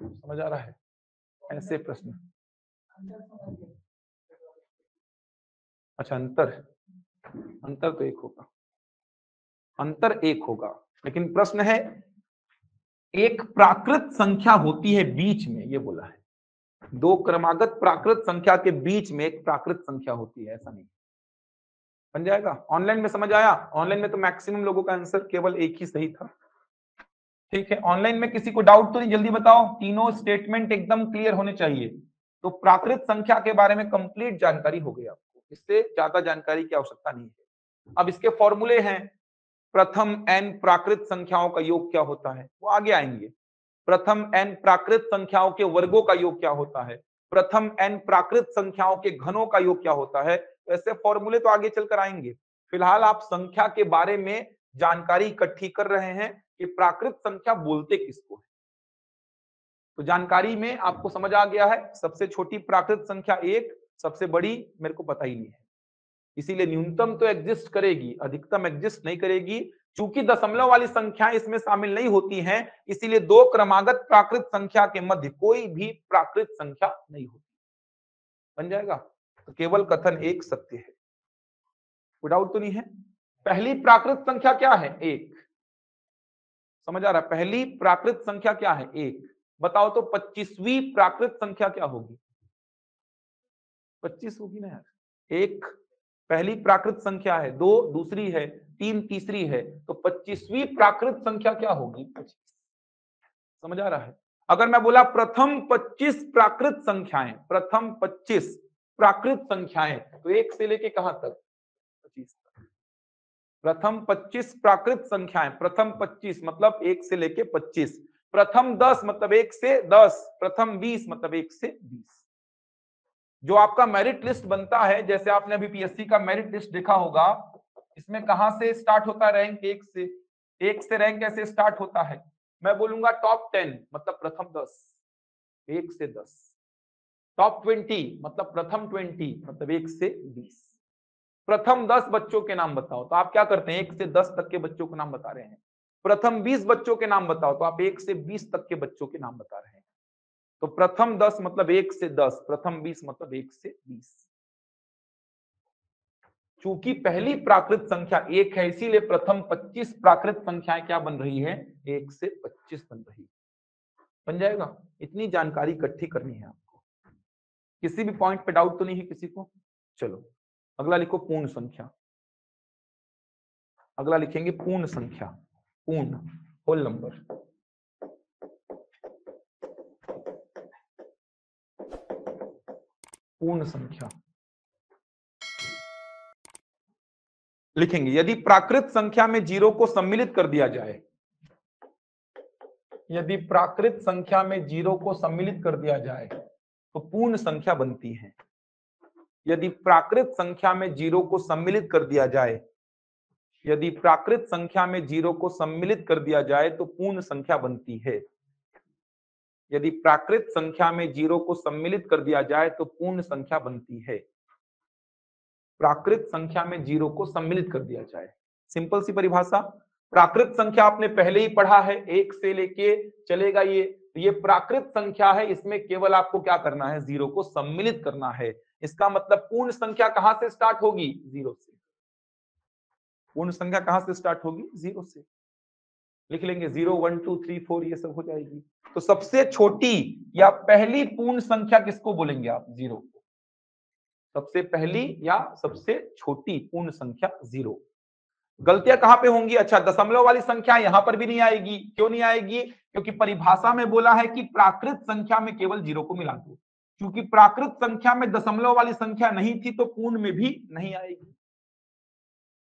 समझ आ रहा है? ऐसे प्रश्न। अच्छा, अंतर तो एक होगा, अंतर एक होगा, लेकिन प्रश्न है एक प्राकृत संख्या होती है बीच में, ये बोला है। दो क्रमागत प्राकृत संख्या के बीच में एक प्राकृत संख्या होती है, ऐसा नहीं। बन जाएगा? ऑनलाइन में समझ आया? ऑनलाइन में तो मैक्सिमम लोगों का आंसर केवल एक ही सही था। ठीक है, ऑनलाइन में किसी को डाउट तो नहीं? जल्दी बताओ, तीनों स्टेटमेंट एकदम क्लियर होने चाहिए। तो प्राकृत संख्या के बारे में कंप्लीट जानकारी हो गई आपको, इससे ज्यादा जानकारी की आवश्यकता नहीं है। अब इसके फॉर्मूले हैं। प्रथम n प्राकृत संख्याओं का योग क्या होता है, वो आगे आएंगे। प्रथम n प्राकृत संख्याओं के वर्गों का योग क्या होता है, प्रथम n प्राकृत संख्याओं के घनों का योग क्या होता है, ऐसे फॉर्मूले तो आगे चलकर आएंगे। फिलहाल आप संख्या के बारे में जानकारी इकट्ठी कर रहे हैं कि प्राकृत संख्या बोलते किसको है। तो जानकारी में आपको समझ आ गया है, सबसे छोटी प्राकृत संख्या 1, सबसे बड़ी मेरे को पता ही नहीं है। इसीलिए न्यूनतम तो एग्जिस्ट करेगी, अधिकतम एग्जिस्ट नहीं करेगी। चूंकि दशमलव वाली संख्याएं इसमें शामिल नहीं होती हैं, इसीलिए दो क्रमागत प्राकृत संख्या के मध्य कोई भी प्राकृत संख्या नहीं होती। बन जाएगा? तो केवल कथन एक सत्य है, कोई डाउट तो नहीं है? पहली प्राकृत संख्या क्या है? 1। समझ आ रहा है? पहली प्राकृत संख्या क्या है? 1। बताओ तो 25वीं प्राकृत संख्या क्या होगी? 25 होगी ना यार। 1 पहली प्राकृत संख्या है, 2 दूसरी है, 3 तीसरी है, तो 25वीं प्राकृत संख्या क्या होगी? 25। समझ आ रहा है? अगर मैं बोला प्रथम 25 प्राकृत संख्याएं, प्रथम 25 प्राकृत संख्याएं, तो 1 से लेके कहां तक? 25 तक। प्रथम 25 प्राकृत संख्याएं, प्रथम 25 मतलब 1 से लेके 25, प्रथम 10 मतलब 1 से 10, प्रथम 20 मतलब 1 से 20। जो आपका मेरिट लिस्ट बनता है, जैसे आपने अभी पीएससी का मेरिट लिस्ट देखा होगा, इसमें कहां से स्टार्ट होता है? रैंक 1 से रैंक कैसे स्टार्ट होता है? मैं बोलूंगा टॉप 10 मतलब प्रथम 10, 1 से 10। टॉप 20 मतलब प्रथम 20 मतलब 1 से 20। प्रथम 10 बच्चों के नाम बताओ, तो आप क्या करते हैं? 1 से 10 तक के बच्चों के नाम बता रहे हैं। प्रथम 20 बच्चों के नाम बताओ, तो आप 1 से 20 तक के बच्चों के नाम बता रहे हैं। तो प्रथम 10 मतलब 1 से 10, प्रथम 20 मतलब 1 से 20। चूंकि पहली प्राकृत संख्या 1 है, इसीलिए प्रथम 25 प्राकृत संख्याएं क्या बन रही है? 1 से 25 बन रही है। बन जाएगा? इतनी जानकारी इकट्ठी करनी है आपको। किसी भी पॉइंट पे डाउट तो नहीं है किसी को? चलो अगला लिखो पूर्ण संख्या। अगला लिखेंगे पूर्ण संख्या, पूर्ण, होल नंबर। पूर्ण संख्या लिखेंगे, यदि प्राकृत संख्या में जीरो को सम्मिलित कर दिया जाए, यदि प्राकृत संख्या में जीरो को सम्मिलित कर दिया जाए तो पूर्ण संख्या बनती है। यदि प्राकृत संख्या में जीरो को सम्मिलित कर दिया जाए, यदि प्राकृत संख्या में जीरो को सम्मिलित कर दिया जाए तो पूर्ण संख्या बनती है। यदि प्राकृत संख्या में जीरो को सम्मिलित कर दिया जाए तो पूर्ण संख्या बनती है। प्राकृत संख्या में जीरो को सम्मिलित कर दिया जाए, सिंपल सी परिभाषा। प्राकृत संख्या आपने पहले ही पढ़ा है, एक से लेके चलेगा ये प्राकृत संख्या है, इसमें केवल आपको क्या करना है, जीरो को सम्मिलित करना है। इसका मतलब पूर्ण संख्या कहां से स्टार्ट होगी, जीरो से। पूर्ण संख्या कहां से स्टार्ट होगी, जीरो से। लिख लेंगे 0 1 2 3 4 ये सब हो जाएगी। तो सबसे छोटी या पहली पूर्ण संख्या किसको बोलेंगे आप, जीरो को। सबसे पहली या सबसे छोटी पूर्ण संख्या जीरो। गलतियां कहां पे होंगी, अच्छा दशमलव वाली संख्या यहां पर भी नहीं आएगी। क्यों नहीं आएगी, क्योंकि परिभाषा में बोला है कि प्राकृत संख्या में केवल जीरो को मिला दो। क्योंकि प्राकृत संख्या में दशमलव वाली संख्या नहीं थी तो पूर्ण में भी नहीं आएगी।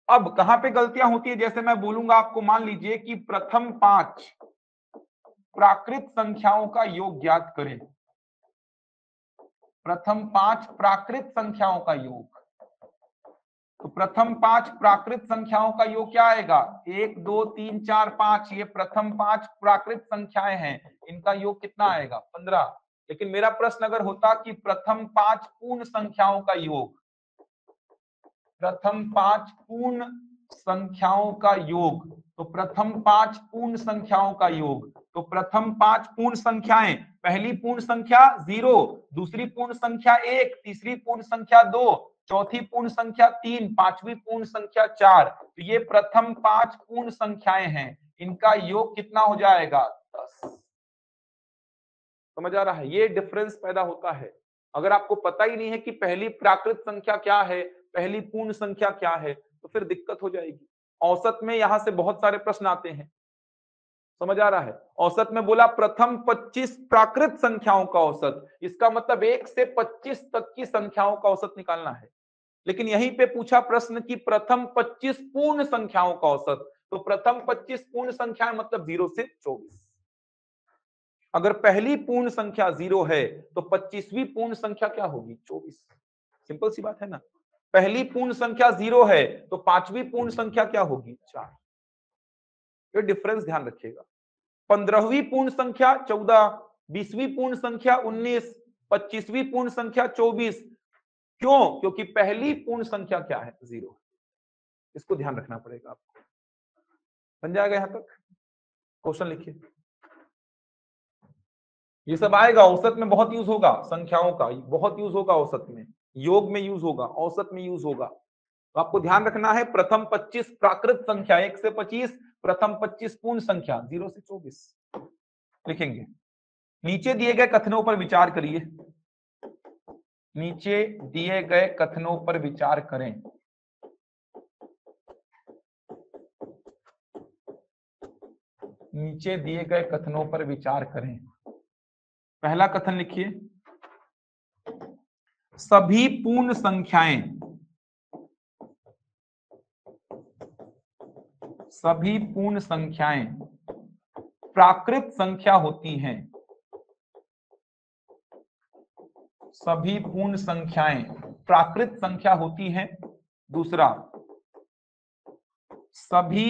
अब कहां पे गलतियां होती है, जैसे मैं बोलूंगा आपको, मान लीजिए कि प्रथम 5 प्राकृत संख्याओं का योग ज्ञात करें। प्रथम 5 प्राकृत संख्याओं का योग, तो प्रथम 5 प्राकृत संख्याओं का योग क्या आएगा, 1 2 3 4 5। ये प्रथम 5 प्राकृत संख्याएं हैं, इनका योग कितना आएगा, 15। लेकिन मेरा प्रश्न अगर होता कि प्रथम 5 पूर्ण संख्याओं का योग, प्रथम 5 पूर्ण संख्याओं का योग, तो प्रथम 5 पूर्ण संख्याओं का योग, तो प्रथम 5 पूर्ण संख्याएं, पहली पूर्ण संख्या 0, दूसरी पूर्ण संख्या 1, तीसरी पूर्ण संख्या 2, चौथी पूर्ण संख्या 3, पांचवी पूर्ण संख्या 4। तो ये प्रथम 5 पूर्ण संख्याएं हैं, इनका योग कितना हो जाएगा, 10। समझ आ रहा है, ये डिफरेंस पैदा होता है। अगर आपको पता ही नहीं है कि पहली प्राकृत संख्या क्या है, पहली पूर्ण संख्या क्या है, तो फिर दिक्कत हो जाएगी। औसत में यहां से बहुत सारे प्रश्न आते हैं, समझ आ रहा है। औसत में बोला प्रथम 25 प्राकृत संख्याओं का औसत, इसका मतलब 1 से 25 तक की संख्याओं का औसत निकालना है। लेकिन यहीं पे पूछा प्रश्न कि प्रथम 25 पूर्ण संख्याओं का औसत, तो प्रथम 25 पूर्ण संख्याएं मतलब 0 से 24। अगर पहली पूर्ण संख्या 0 है तो 25वीं पूर्ण संख्या क्या होगी, 24। सिंपल सी बात है ना। पहली पूर्ण संख्या 0 है तो पांचवी पूर्ण संख्या क्या होगी, 4। ये डिफरेंस ध्यान रखिएगा। 15वीं पूर्ण संख्या 14, 20वीं पूर्ण संख्या 19, 25वीं पूर्ण संख्या 24। क्यों, क्योंकि पहली पूर्ण संख्या क्या है, 0। इसको ध्यान रखना पड़ेगा आपको। बन जाएगा यहां तक, क्वेश्चन लिखिए। ये सब आएगा औसत में, बहुत यूज होगा संख्याओं का, बहुत यूज होगा औसत में, योग में यूज होगा, औसत में यूज होगा। तो आपको ध्यान रखना है प्रथम 25 प्राकृत संख्या 1 से 25, प्रथम 25 पूर्ण संख्या 0 से 24 लिखेंगे। नीचे दिए गए कथनों पर विचार करिए, नीचे दिए गए कथनों पर विचार करें। नीचे दिए गए कथनों पर विचार करें। पहला कथन लिखिए, सभी पूर्ण संख्याएं, सभी पूर्ण संख्याएं प्राकृत संख्या होती हैं। सभी पूर्ण संख्याएं प्राकृत संख्या होती हैं। दूसरा, सभी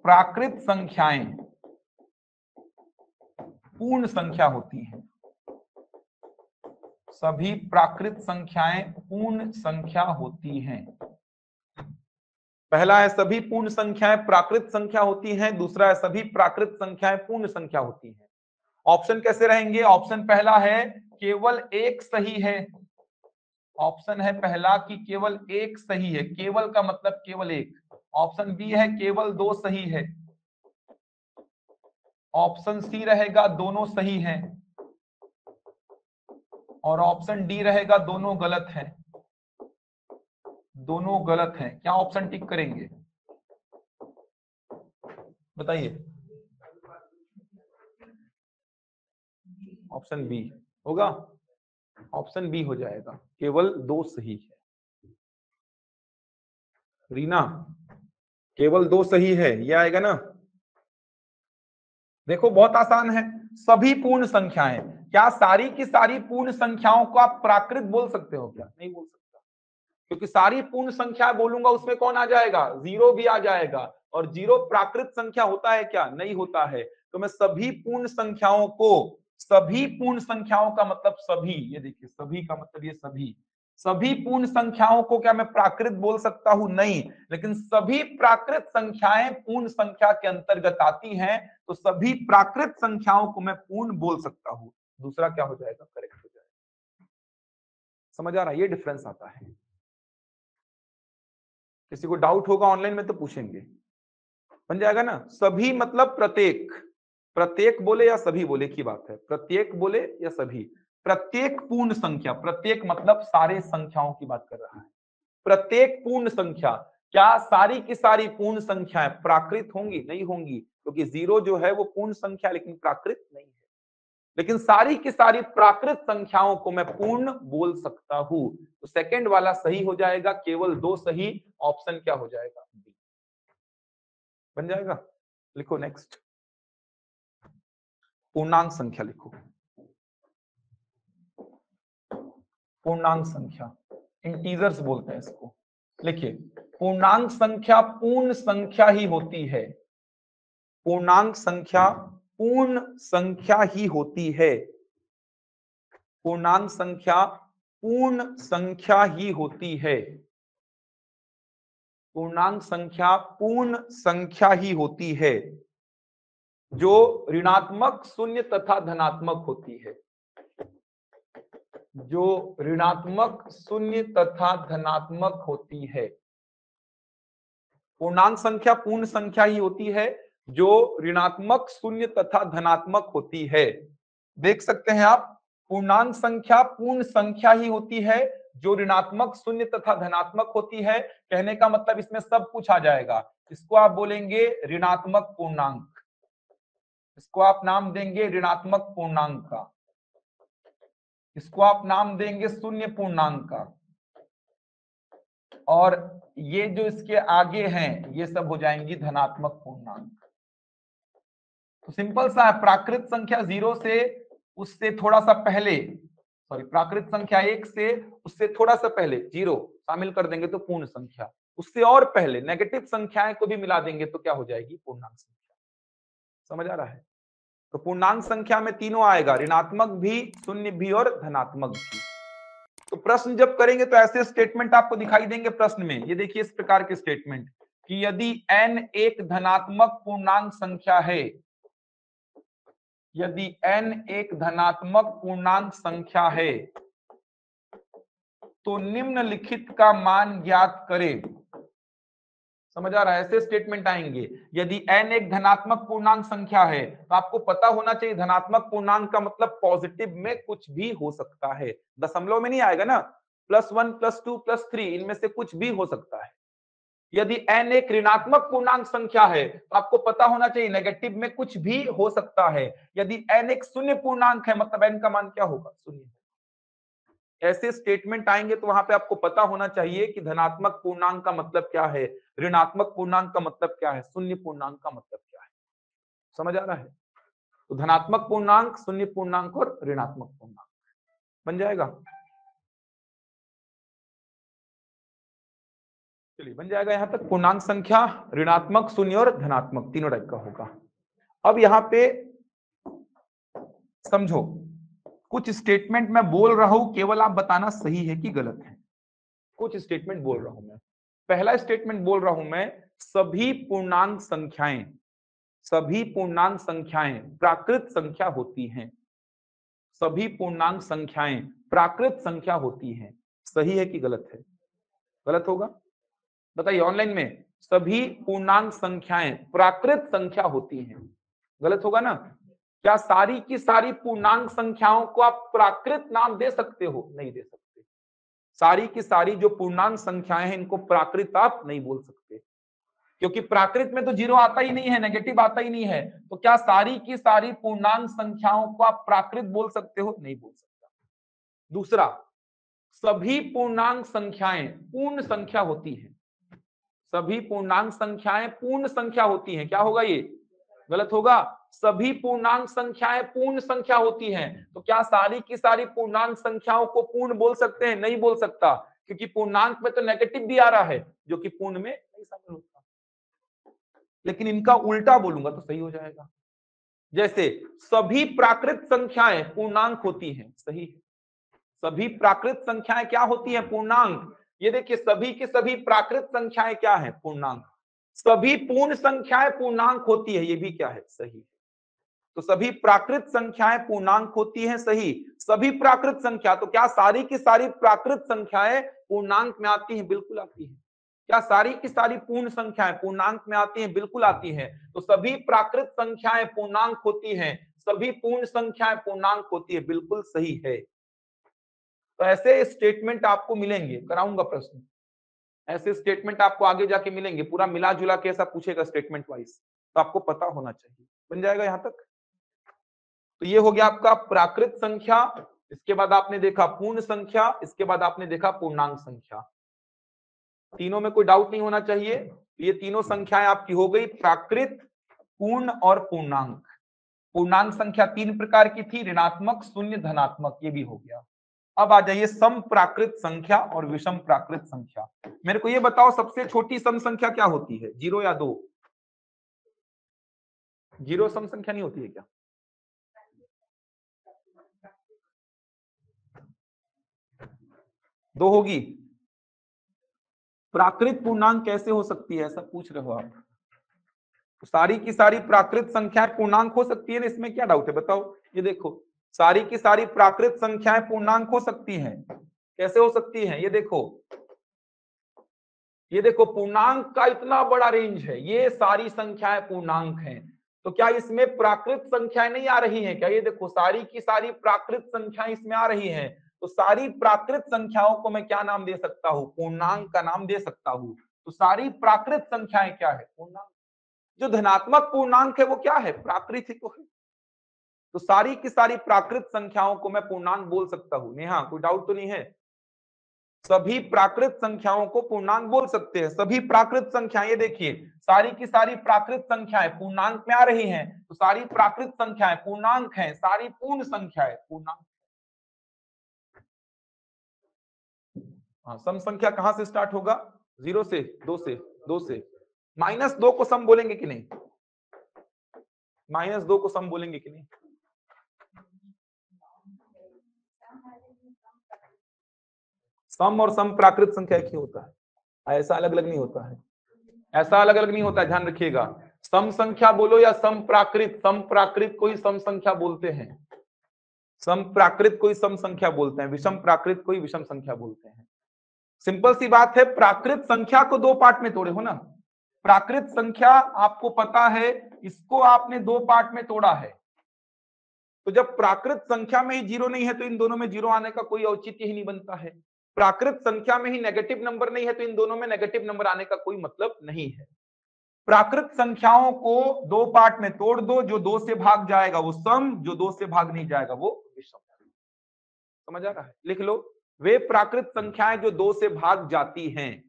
प्राकृत संख्याएं पूर्ण संख्या होती हैं। सभी प्राकृत संख्याएं पूर्ण संख्या होती हैं। पहला है सभी पूर्ण संख्याएं प्राकृत संख्या होती हैं, दूसरा है सभी प्राकृत संख्याएं पूर्ण संख्या होती हैं। ऑप्शन कैसे रहेंगे, ऑप्शन पहला है केवल एक सही है। ऑप्शन है पहला कि केवल एक सही है, केवल का मतलब केवल एक। ऑप्शन बी है केवल दो सही है। ऑप्शन सी रहेगा दोनों सही हैं। और ऑप्शन डी रहेगा दोनों गलत हैं। दोनों गलत हैं। क्या ऑप्शन टिक करेंगे, बताइए। ऑप्शन बी होगा, ऑप्शन बी हो जाएगा, केवल दो सही है। रीना, केवल दो सही है, ये आएगा ना। देखो बहुत आसान है, सभी पूर्ण संख्याएं, क्या सारी की सारी पूर्ण संख्याओं को आप प्राकृत बोल सकते हो क्या? नहीं बोल सकता, क्योंकि सारी पूर्ण संख्या बोलूंगा उसमें कौन आ जाएगा? जीरो भी आ जाएगा, और जीरो प्राकृत संख्या होता है क्या? नहीं होता है। तो मैं सभी पूर्ण संख्याओं को, सभी पूर्ण संख्याओं का मतलब सभी, ये देखिए सभी का मतलब ये सभी पूर्ण संख्याओं को क्या मैं प्राकृत बोल सकता हूं? नहीं। लेकिन सभी प्राकृत संख्याएं पूर्ण संख्या के अंतर्गत आती हैं, तो सभी प्राकृत संख्याओं को मैं पूर्ण बोल सकता हूं। दूसरा क्या हो जाएगा? करेक्ट हो जाएगा। समझ आ रहा है? ये डिफरेंस आता है। किसी को डाउट होगा ऑनलाइन में तो पूछेंगे। बन जाएगा ना? सभी मतलब प्रत्येक, प्रत्येक बोले या सभी बोले की बात है, प्रत्येक बोले या सभी। प्रत्येक पूर्ण संख्या, प्रत्येक मतलब सारे संख्याओं की बात कर रहा है। प्रत्येक पूर्ण संख्या, क्या सारी की सारी पूर्ण संख्याएं प्राकृत होंगी? नहीं होंगी, क्योंकि जीरो जो है वो पूर्ण संख्या लेकिन प्राकृत नहीं है। लेकिन सारी की सारी प्राकृत संख्याओं को मैं पूर्ण बोल सकता हूं। तो सेकंड वाला सही हो जाएगा, केवल दो सही। ऑप्शन क्या हो जाएगा? बी बन जाएगा। लिखो नेक्स्ट, पूर्णांक संख्या लिखो। पूर्णांक संख्या, इंटीजर्स बोलते हैं इसको। लिखिए, पूर्णांक संख्या पूर्ण संख्या ही होती है। पूर्णांक संख्या पूर्ण संख्या ही होती है। पूर्णांक संख्या पूर्ण संख्या ही होती है। पूर्णांक संख्या पूर्ण संख्या ही होती है, जो ऋणात्मक, शून्य तथा धनात्मक होती है। जो ऋणात्मक, शून्य तथा धनात्मक होती है। पूर्णांक संख्या पूर्ण संख्या ही होती है, जो ऋणात्मक, शून्य तथा धनात्मक होती है। देख सकते हैं आप, पूर्णांक संख्या पूर्ण संख्या ही होती है, जो ऋणात्मक, शून्य तथा धनात्मक होती है। कहने का मतलब इसमें सब कुछ आ जाएगा। इसको आप बोलेंगे ऋणात्मक पूर्णांक, इसको आप नाम देंगे ऋणात्मक पूर्णांक का, इसको आप नाम देंगे शून्य पूर्णांक का, और ये जो इसके आगे हैं ये सब हो जाएंगी धनात्मक पूर्णांक। तो सिंपल सा है, प्राकृत संख्या जीरो से उससे थोड़ा सा पहले, सॉरी प्राकृत संख्या एक से उससे थोड़ा सा पहले जीरो शामिल कर देंगे तो पूर्ण संख्या, उससे और पहले नेगेटिव संख्याएं को भी मिला देंगे तो क्या हो जाएगी? पूर्णांक संख्या। समझ आ रहा है? तो पूर्णांक संख्या में तीनों आएगा, ऋणात्मक भी, शून्य भी और धनात्मक भी। तो प्रश्न जब करेंगे तो ऐसे स्टेटमेंट आपको दिखाई देंगे प्रश्न में। ये देखिए इस प्रकार के स्टेटमेंट कि यदि n एक धनात्मक पूर्णांक संख्या है, यदि n एक धनात्मक पूर्णांक संख्या है, तो निम्नलिखित का मान ज्ञात करें। समझ आ रहा है? ऐसे स्टेटमेंट आएंगे। यदि n एक धनात्मक पूर्णांक संख्या है, तो आपको पता होना चाहिए धनात्मक पूर्णांक का मतलब पॉजिटिव में कुछ भी हो सकता है। दशमलव में नहीं आएगा ना, +1 +2 +3 इनमें से कुछ भी हो सकता है। यदि n एक ऋणात्मक पूर्णांक संख्या है, तो आपको पता होना चाहिए नेगेटिव में कुछ भी हो सकता है। यदि n एक शून्य पूर्णांक है, मतलब n का मान क्या होगा? शून्य। ऐसे स्टेटमेंट आएंगे तो वहां पे आपको पता होना चाहिए कि धनात्मक पूर्णांक का मतलब क्या है, ऋणात्मक पूर्णांक का मतलब क्या है, शून्य पूर्णांक का मतलब क्या है। समझ आ रहा है? तो धनात्मक पूर्णांक, शून्य पूर्णांक और ऋणात्मक पूर्णांक बन जाएगा। चलिए बन जाएगा यहां तक। पूर्णांक संख्या ऋणात्मक, शून्य और धनात्मक तीनों टाइप का होगा। अब यहां पे समझो, कुछ स्टेटमेंट मैं बोल रहा हूं, केवल आप बताना सही है कि गलत है। कुछ स्टेटमेंट बोल रहा हूं मैं। पहला स्टेटमेंट बोल रहा हूं मैं, सभी पूर्णांक संख्याएं, सभी पूर्णांक संख्याएं प्राकृत संख्या होती हैं। सभी पूर्णांक संख्याएं प्राकृत संख्या होती हैं। सही है कि गलत है? गलत होगा, बताइए ऑनलाइन में। सभी पूर्णांक संख्याएं प्राकृत संख्या होती हैं, गलत होगा ना? क्या सारी की सारी पूर्णांक संख्याओं को आप प्राकृत नाम दे सकते हो? नहीं दे सकते। सारी की सारी जो पूर्णांक संख्याएं हैं इनको प्राकृत आप नहीं बोल सकते, क्योंकि प्राकृत में तो जीरो आता ही नहीं है, नेगेटिव आता ही नहीं है। तो क्या सारी की सारी पूर्णांक संख्याओं को आप प्राकृत बोल सकते हो? नहीं बोल सकता। दूसरा, सभी पूर्णांक संख्याएं पूर्ण संख्या होती हैं। सभी पूर्णांक संख्याएं पूर्ण संख्या होती हैं, क्या होगा ये? गलत होगा। सभी पूर्णांक संख्याएं पूर्ण संख्या होती हैं। तो क्या सारी की सारी पूर्णांक संख्याओं को पूर्ण बोल सकते हैं? नहीं बोल सकता, क्योंकि पूर्णांक में तो नेगेटिव भी आ रहा है जो कि पूर्ण में नहीं शामिल होता। लेकिन इनका उल्टा बोलूंगा तो सही हो जाएगा। जैसे सभी प्राकृत संख्याएं पूर्णांक होती हैं, सही है। सभी प्राकृत संख्याएं क्या होती हैं? पूर्णांक। ये देखिए, सभी की सभी प्राकृत संख्याएं क्या है? पूर्णांक। सभी पूर्ण संख्याएं पूर्णांक होती है, ये भी क्या है? सही। तो सभी प्राकृत संख्याएं पूर्णांक होती हैं, सही। सभी प्राकृत संख्या, तो क्या सारी की सारी प्राकृत संख्याएं पूर्णांक में आती हैं? बिल्कुल आती हैं। क्या सारी की सारी पूर्ण संख्याएं पूर्णांक में आती हैं? बिल्कुल आती हैं। तो सभी प्राकृत संख्याएं पूर्णांक होती हैं, सभी पूर्ण संख्याएं पूर्णांक होती है, बिल्कुल सही है। तो ऐसे स्टेटमेंट आपको मिलेंगे, कराऊंगा प्रश्न। ऐसे स्टेटमेंट आपको आगे जाके मिलेंगे, पूरा मिला जुला के ऐसा पूछेगा स्टेटमेंट वाइज, तो आपको पता होना चाहिए। बन जाएगा यहां तक? तो ये हो गया आपका प्राकृत संख्या, इसके बाद आपने देखा पूर्ण संख्या, इसके बाद आपने देखा पूर्णांक संख्या। तीनों में कोई डाउट नहीं होना चाहिए। ये तीनों संख्याएं आपकी हो गई, प्राकृत, पूर्ण और पूर्णांक। पूर्णांक संख्या तीन प्रकार की थी, ऋणात्मक, शून्य, धनात्मक, ये भी हो गया। अब आ जाइए सम प्राकृत संख्या और विषम प्राकृत संख्या। मेरे को ये बताओ, सबसे छोटी सम संख्या क्या होती है? 0 या 2? 0 सम संख्या नहीं होती है क्या? दो होगी। प्राकृत पूर्णांक कैसे हो सकती है, ऐसा पूछ रहे हो आप? तो सारी की सारी प्राकृत संख्याएं पूर्णांक हो सकती है ना, इसमें क्या डाउट है बताओ? ये देखो, सारी की सारी प्राकृत संख्याएं पूर्णांक हो सकती हैं। कैसे हो सकती हैं? ये देखो, ये देखो, पूर्णांक का इतना बड़ा रेंज है, ये सारी संख्याएं पूर्णांक हैं। तो क्या इसमें प्राकृत संख्याएं नहीं आ रही हैं क्या? ये देखो, सारी की सारी प्राकृत संख्याएं इसमें आ रही हैं। तो सारी प्राकृत संख्याओं को मैं क्या नाम दे सकता हूं? पूर्णांक का नाम दे सकता हूं। तो सारी प्राकृत संख्याएं क्या है? पूर्णांक। जो धनात्मक पूर्णांक है वो क्या है? प्राकृत ही तो है। तो सारी की सारी प्राकृत संख्याओं को मैं पूर्णांक बोल सकता हूं। नेहा, कोई डाउट तो नहीं है? सभी प्राकृत संख्याओं को पूर्णांक बोल सकते हैं। सभी प्राकृत संख्याएं, ये देखिए, सारी की सारी प्राकृत संख्याएं पूर्णांक में आ रही हैं। तो सारी प्राकृत संख्याएं पूर्णांक हैं, सारी पूर्ण संख्याएं पूर्णांक। हाँ, सम संख्या कहां से स्टार्ट होगा? 0 से, 2 से, 2 से। -2 को सम बोलेंगे कि नहीं? -2 को सम बोलेंगे कि नहीं? सम और सम प्राकृत संख्या एक ही होता है, ऐसा अलग अलग नहीं होता है। ऐसा अलग अलग नहीं होता है, ध्यान रखिएगा। सम संख्या बोलो या सम प्राकृत, सम प्राकृत को ही सम संख्या बोलते हैं। सम प्राकृत को ही सम संख्या बोलते हैं, विषम प्राकृत को ही विषम संख्या बोलते हैं। सिंपल सी बात है, प्राकृत संख्या को दो पार्ट में तोड़े हो ना। प्राकृत संख्या आपको पता है, इसको आपने दो पार्ट में तोड़ा है। तो जब प्राकृत संख्या में ही 0 नहीं है तो इन दोनों में 0 आने का कोई औचित्य ही नहीं बनता है। प्राकृत संख्या में ही नेगेटिव नंबर नहीं है तो इन दोनों में नेगेटिव नंबर आने का कोई मतलब नहीं है। प्राकृत संख्याओं को दो पार्ट में तोड़ दो, जो 2 से भाग जाएगा वो सम, जो 2 से भाग नहीं जाएगा वो विषम। समझ आ रहा है? लिख लो, वे प्राकृत संख्याएं जो 2 से भाग जाती हैं,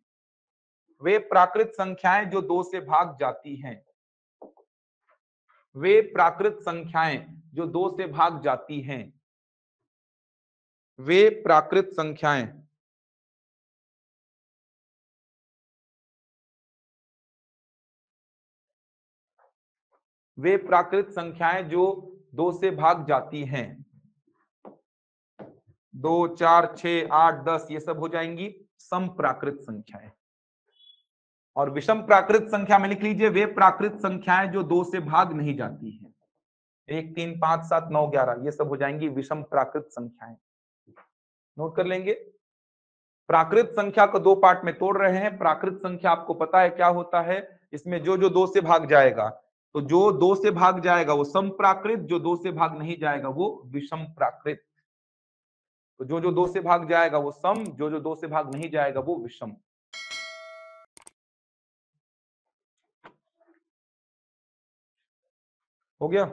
वे प्राकृत संख्याएं जो 2 से भाग जाती हैं, वे प्राकृत संख्याएं जो 2 से भाग जाती हैं, वे प्राकृत संख्याएं वे प्राकृत संख्याएं जो 2 से भाग जाती हैं। 2, 4, 6, 8, 10 ये सब हो जाएंगी सम प्राकृत संख्याएं। और विषम प्राकृत संख्या में लिख लीजिए, वे प्राकृत संख्याएं जो 2 से भाग नहीं जाती हैं। 1, 3, 5, 7, 9, 11 ये सब हो जाएंगी विषम प्राकृत संख्याएं। नोट कर लेंगे। प्राकृत संख्या को दो पार्ट में तोड़ रहे हैं। प्राकृत संख्या आपको पता है क्या होता है, इसमें जो जो 2 से भाग जाएगा, तो जो 2 से भाग जाएगा वो सम प्राकृत, जो 2 से भाग नहीं जाएगा वो विषम प्राकृत। तो जो जो 2 से भाग जाएगा वो सम, जो जो 2 से भाग नहीं जाएगा वो विषम। हो गया?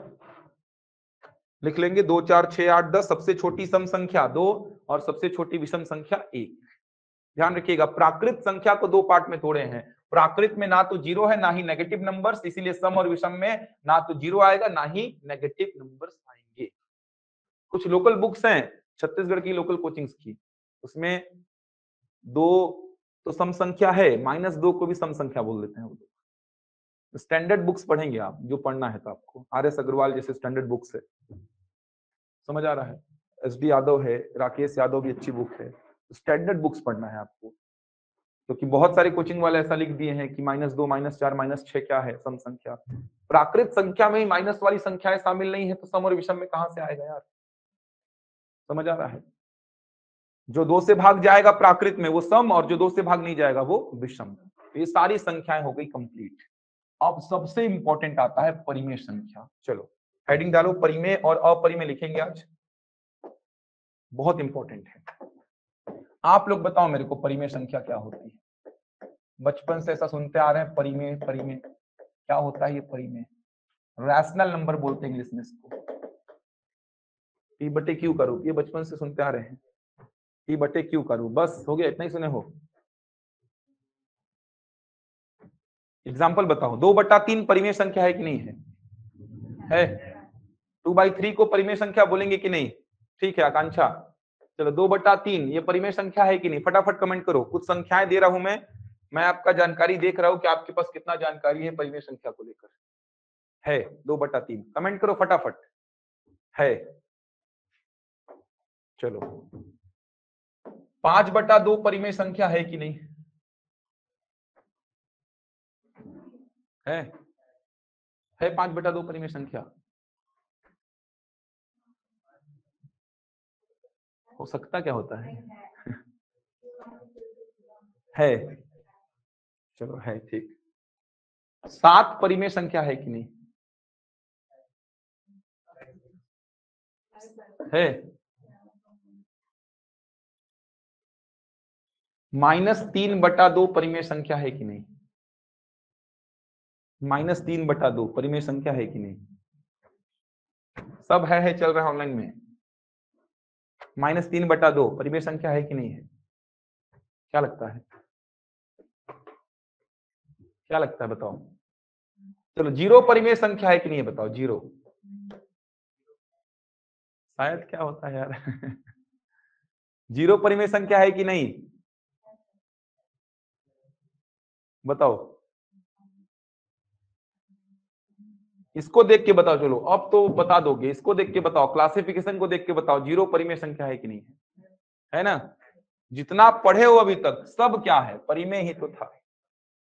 लिख लेंगे 2, 4, 6, 8, 10। सबसे छोटी सम संख्या 2 और सबसे छोटी विषम संख्या 1। ध्यान रखिएगा, प्राकृत संख्या को दो पार्ट में तोड़े हैं प्राकृत में ना तो जीरो है ना ही नेगेटिव नंबर्स, इसीलिए सम और विषम में ना तो जीरो आएगा ना ही नेगेटिव नंबर्स आएंगे। कुछ लोकल बुक्स हैं छत्तीसगढ़ की लोकल कोचिंग्स की, उसमें 2 तो सम संख्या है, -2 को भी सम संख्या बोल देते हैं वो लोग। स्टैंडर्ड बुक्स पढ़ेंगे आप, जो पढ़ना है तो आपको RS अग्रवाल जैसे स्टैंडर्ड बुक्स है, समझ आ रहा है। SD यादव है, राकेश यादव की अच्छी बुक है, स्टैंडर्ड बुक्स पढ़ना है आपको, क्योंकि बहुत सारे कोचिंग वाले ऐसा लिख दिए हैं कि -2 -4 -6 क्या है सम संख्या। प्राकृत संख्या में ही माइनस वाली संख्याएं शामिल नहीं है तो सम और विषम में कहां से आएगा यार, समझ आ रहा है। जो 2 से भाग जाएगा प्राकृत में वो सम, और जो 2 से भाग नहीं जाएगा वो विषम। तो ये सारी संख्याएं हो गई कंप्लीट। अब सबसे इंपॉर्टेंट आता है परिमेय संख्या। चलो हेडिंग डालो, परिमेय और अपरिमेय लिखेंगे आज, बहुत इंपॉर्टेंट है। आप लोग बताओ मेरे को परिमेय संख्या क्या होती है। बचपन से ऐसा सुनते आ रहे हैं परिमेय परिमेय, क्या होता है ये परिमेय? रैशनल नंबर बोलते हैं इंग्लिश में इसको। P/Q का रूप, ये बचपन से सुनते आ रहे हैं, P/Q का रूप, बस हो गया, इतना ही सुने हो। एग्जाम्पल बताओ, 2/3 परिमेय संख्या है कि नहीं है? 2/3 को परिमेय संख्या बोलेंगे कि नहीं? ठीक है आकांक्षा, चलो 2/3 ये परिमेय संख्या है कि नहीं, फटाफट कमेंट करो। कुछ संख्याएं दे रहा हूं मैं आपका जानकारी देख रहा हूं कि आपके पास कितना जानकारी है परिमेय संख्या को लेकर। है 2/3, कमेंट करो फटाफट। है, चलो 5/2 परिमेय संख्या है कि नहीं? है 5/2 परिमेय संख्या? हो सकता क्या होता है? है, चलो है ठीक। 7 परिमेय संख्या है कि नहीं? है। -3/2 परिमेय संख्या है कि नहीं? -3/2 परिमेय संख्या है कि नहीं? सब है चल रहा है ऑनलाइन में। -3/2 परिमेय संख्या है कि नहीं है? क्या लगता है, क्या लगता है बताओ। चलो 0 परिमेय संख्या है कि नहीं है बताओ, 0 शायद क्या होता है यार 0 परिमेय संख्या है कि नहीं बताओ, इसको देख के बताओ। चलो अब तो बता दोगे, इसको देख के बताओ, क्लासिफिकेशन को देख के बताओ 0 परिमेय संख्या है कि नहीं है ना? जितना पढ़े हो अभी तक सब क्या है, परिमेय ही तो था।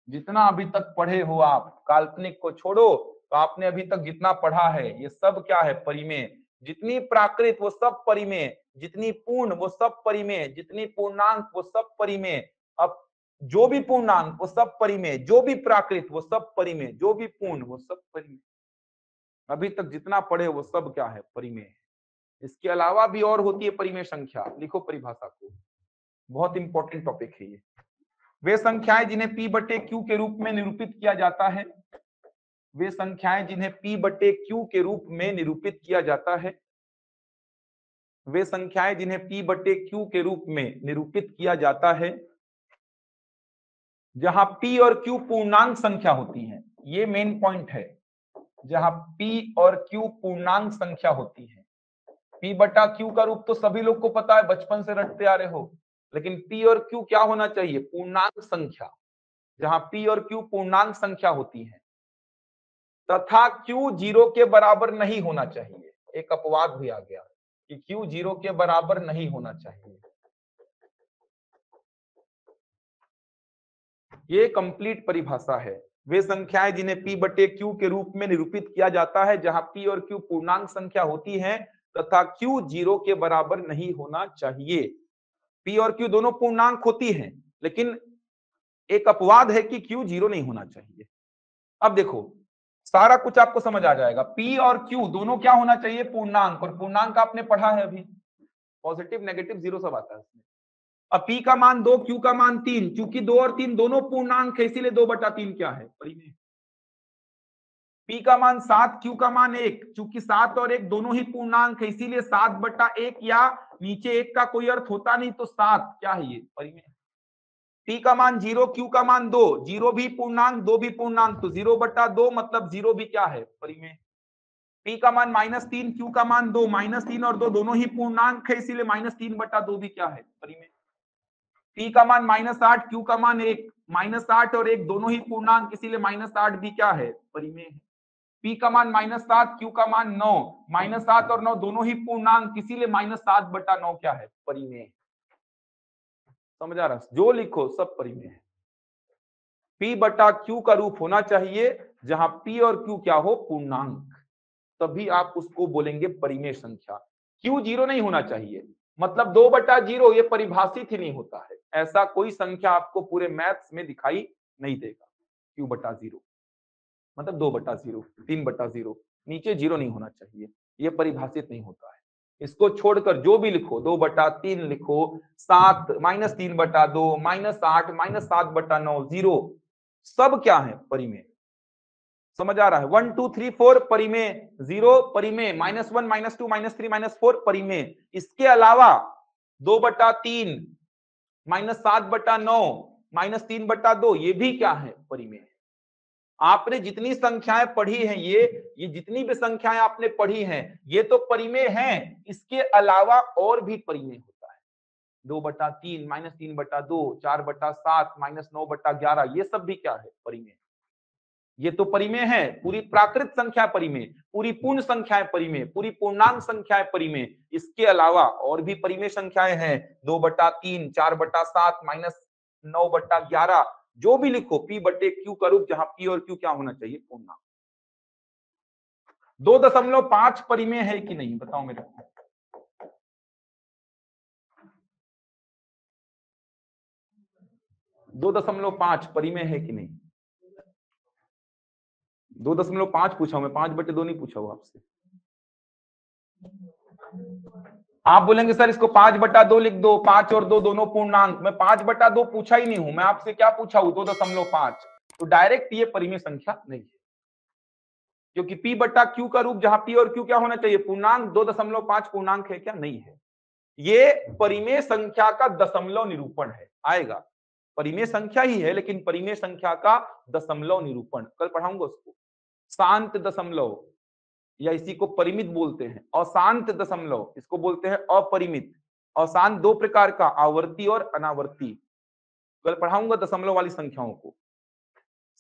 जितना अभी तक पढ़े हो आप, काल्पनिक को छोड़ो, तो आपने अभी तक जितना पढ़ा है ये सब क्या है, परिमेय। जितनी प्राकृत वो सब परिमेय, जितनी पूर्ण वो सब परिमेय, जितनी पूर्णांक वो सब परिमेय। अब जो भी पूर्णांक वो सब परिमेय, जो भी प्राकृत वो सब परिमेय, जो भी पूर्ण वो सब परिमेय। अभी तक जितना पढ़े वो सब क्या है, परिमेय। इसके अलावा भी और होती है परिमेय संख्या, लिखो परिभाषा को, बहुत इंपॉर्टेंट टॉपिक है ये। वे संख्याएं जिन्हें P/Q के रूप में निरूपित किया जाता है, वे संख्याएं जिन्हें P/Q के रूप में निरूपित किया जाता है, वे संख्याएं जिन्हें P/Q के रूप में निरूपित किया जाता है, जहां P और Q पूर्णांक संख्या होती है। ये मेन पॉइंट है, जहां P और Q पूर्णांक संख्या होती है। P/Q का रूप तो सभी लोग को पता है, बचपन से रटते आ रहे हो, लेकिन P और Q क्या होना चाहिए, पूर्णांक संख्या। जहां P और Q पूर्णांक संख्या होती है तथा Q 0 के बराबर नहीं होना चाहिए। एक अपवाद भी आ गया कि Q 0 के बराबर नहीं होना चाहिए। ये कंप्लीट परिभाषा है। वे संख्याएं जिन्हें P/Q के रूप में निरूपित किया जाता है, जहां P और Q पूर्णांक संख्या होती है तथा Q 0 के बराबर नहीं होना चाहिए। P और Q दोनों पूर्णांक होती हैं, लेकिन एक अपवाद है कि Q 0 नहीं होना चाहिए। अब देखो सारा कुछ आपको समझ आ जाएगा। P और Q दोनों क्या होना चाहिए, पूर्णांक, और पूर्णांक आपने पढ़ा है अभी, पॉजिटिव नेगेटिव जीरो सब आता है उसमें। अब P का मान 2, Q का मान 3, क्योंकि 2 और 3 दोनों पूर्णांक है, इसीलिए 2/3 क्या है, परिमेय। P का मान 7, Q का मान 1, क्योंकि 7 और 1 दोनों ही पूर्णांक है, इसीलिए 7/1, या नीचे 1 का कोई अर्थ होता नहीं तो 7 क्या है, ये परिमेय। p का मान 0, q का मान 2, 0 भी पूर्णांक 2 भी पूर्णांक, तो 0/2 मतलब 0 भी क्या है, परिमेय। p का मान -3, q का मान 2, -3 और 2 दोनों ही पूर्णांक है, इसीलिए -3/2 भी क्या है, परिमेय। p का मान -8, q का मान 1, -8 और 1 दोनों ही पूर्णांक, इसीलिए -8 भी क्या है, परिमेय है। p का मान -7, q का मान 9, -7 और 9 दोनों ही पूर्णांक, इसीलिए -7/9 क्या है, परिमेय। समझ आ रहा है, जो लिखो सब परिमेय है। p/q का रूप होना चाहिए जहां p और q क्या हो, पूर्णांक, तभी आप उसको बोलेंगे परिमेय संख्या। q 0 नहीं होना चाहिए, मतलब 2/0 ये परिभाषित ही नहीं होता है, ऐसा कोई संख्या आपको पूरे मैथ्स में दिखाई नहीं देगा। q/0 मतलब 2/0, 3/0, नीचे 0 नहीं होना चाहिए, ये परिभाषित नहीं होता है। इसको छोड़कर जो भी लिखो, 2/3 लिखो, 7, -3/2, -8, -7/9, 0 सब क्या है, परिमेय। समझ आ रहा है, 1 2 3 4 परिमेय, 0 परिमेय, -1 -2 -3 -4 परिमेय। इसके अलावा 2/3, -7/9, -3/2 ये भी क्या है, परिमेय। आपने जितनी संख्याएं पढ़ी हैं, ये जितनी भी संख्याएं आपने पढ़ी हैं, ये तो परिमेय हैं, इसके अलावा और भी परिमेय होता है। 2/3, -3/2, 4/7, -9/11 ये सब भी क्या है, परिमेय। ये तो परिमेय है, पूरी प्राकृत संख्या परिमेय, पूरी पूर्ण संख्याएं परिमेय, पूरी पूर्णांक संख्याएं परिमेय। इसके अलावा और भी परिमेय संख्याएं हैं, 2/3, 4/7, -9/11 जो भी लिखो, p/q का रूप जहां p और q क्या होना चाहिए, पूर्णांक। 2.5 परिमेय है कि नहीं, बताओ मेरे को। 2.5 परिमेय है कि नहीं। 2.5 पूछा हूं मैं, 5/2 नहीं पूछा हूं आपसे। आप बोलेंगे सर इसको 5/2 लिख दो, 5 और 2 दोनों पूर्णांक, मैं 5/2 पूछा ही नहीं हूं, मैं आपसे क्या पूछा हूं, 2.5। तो डायरेक्ट ये परिमेय संख्या नहीं है, क्योंकि p/q का रूप जहां p और q क्या होना चाहिए, पूर्णांक, 2.5 पूर्णांक है क्या, नहीं है। ये परिमेय संख्या का दशमलव निरूपण है, आएगा। परिमेय संख्या ही है, लेकिन परिमेय संख्या का दशमलव निरूपण, कल पढ़ाऊंगा उसको। शांत दशमलव, या इसी को परिमित बोलते हैं, अशांत दशमलव इसको बोलते हैं अपरिमित। अशांत दो प्रकार का, आवर्ती और अनावर्ती, कल पढ़ाऊंगा दशमलव वाली संख्याओं को।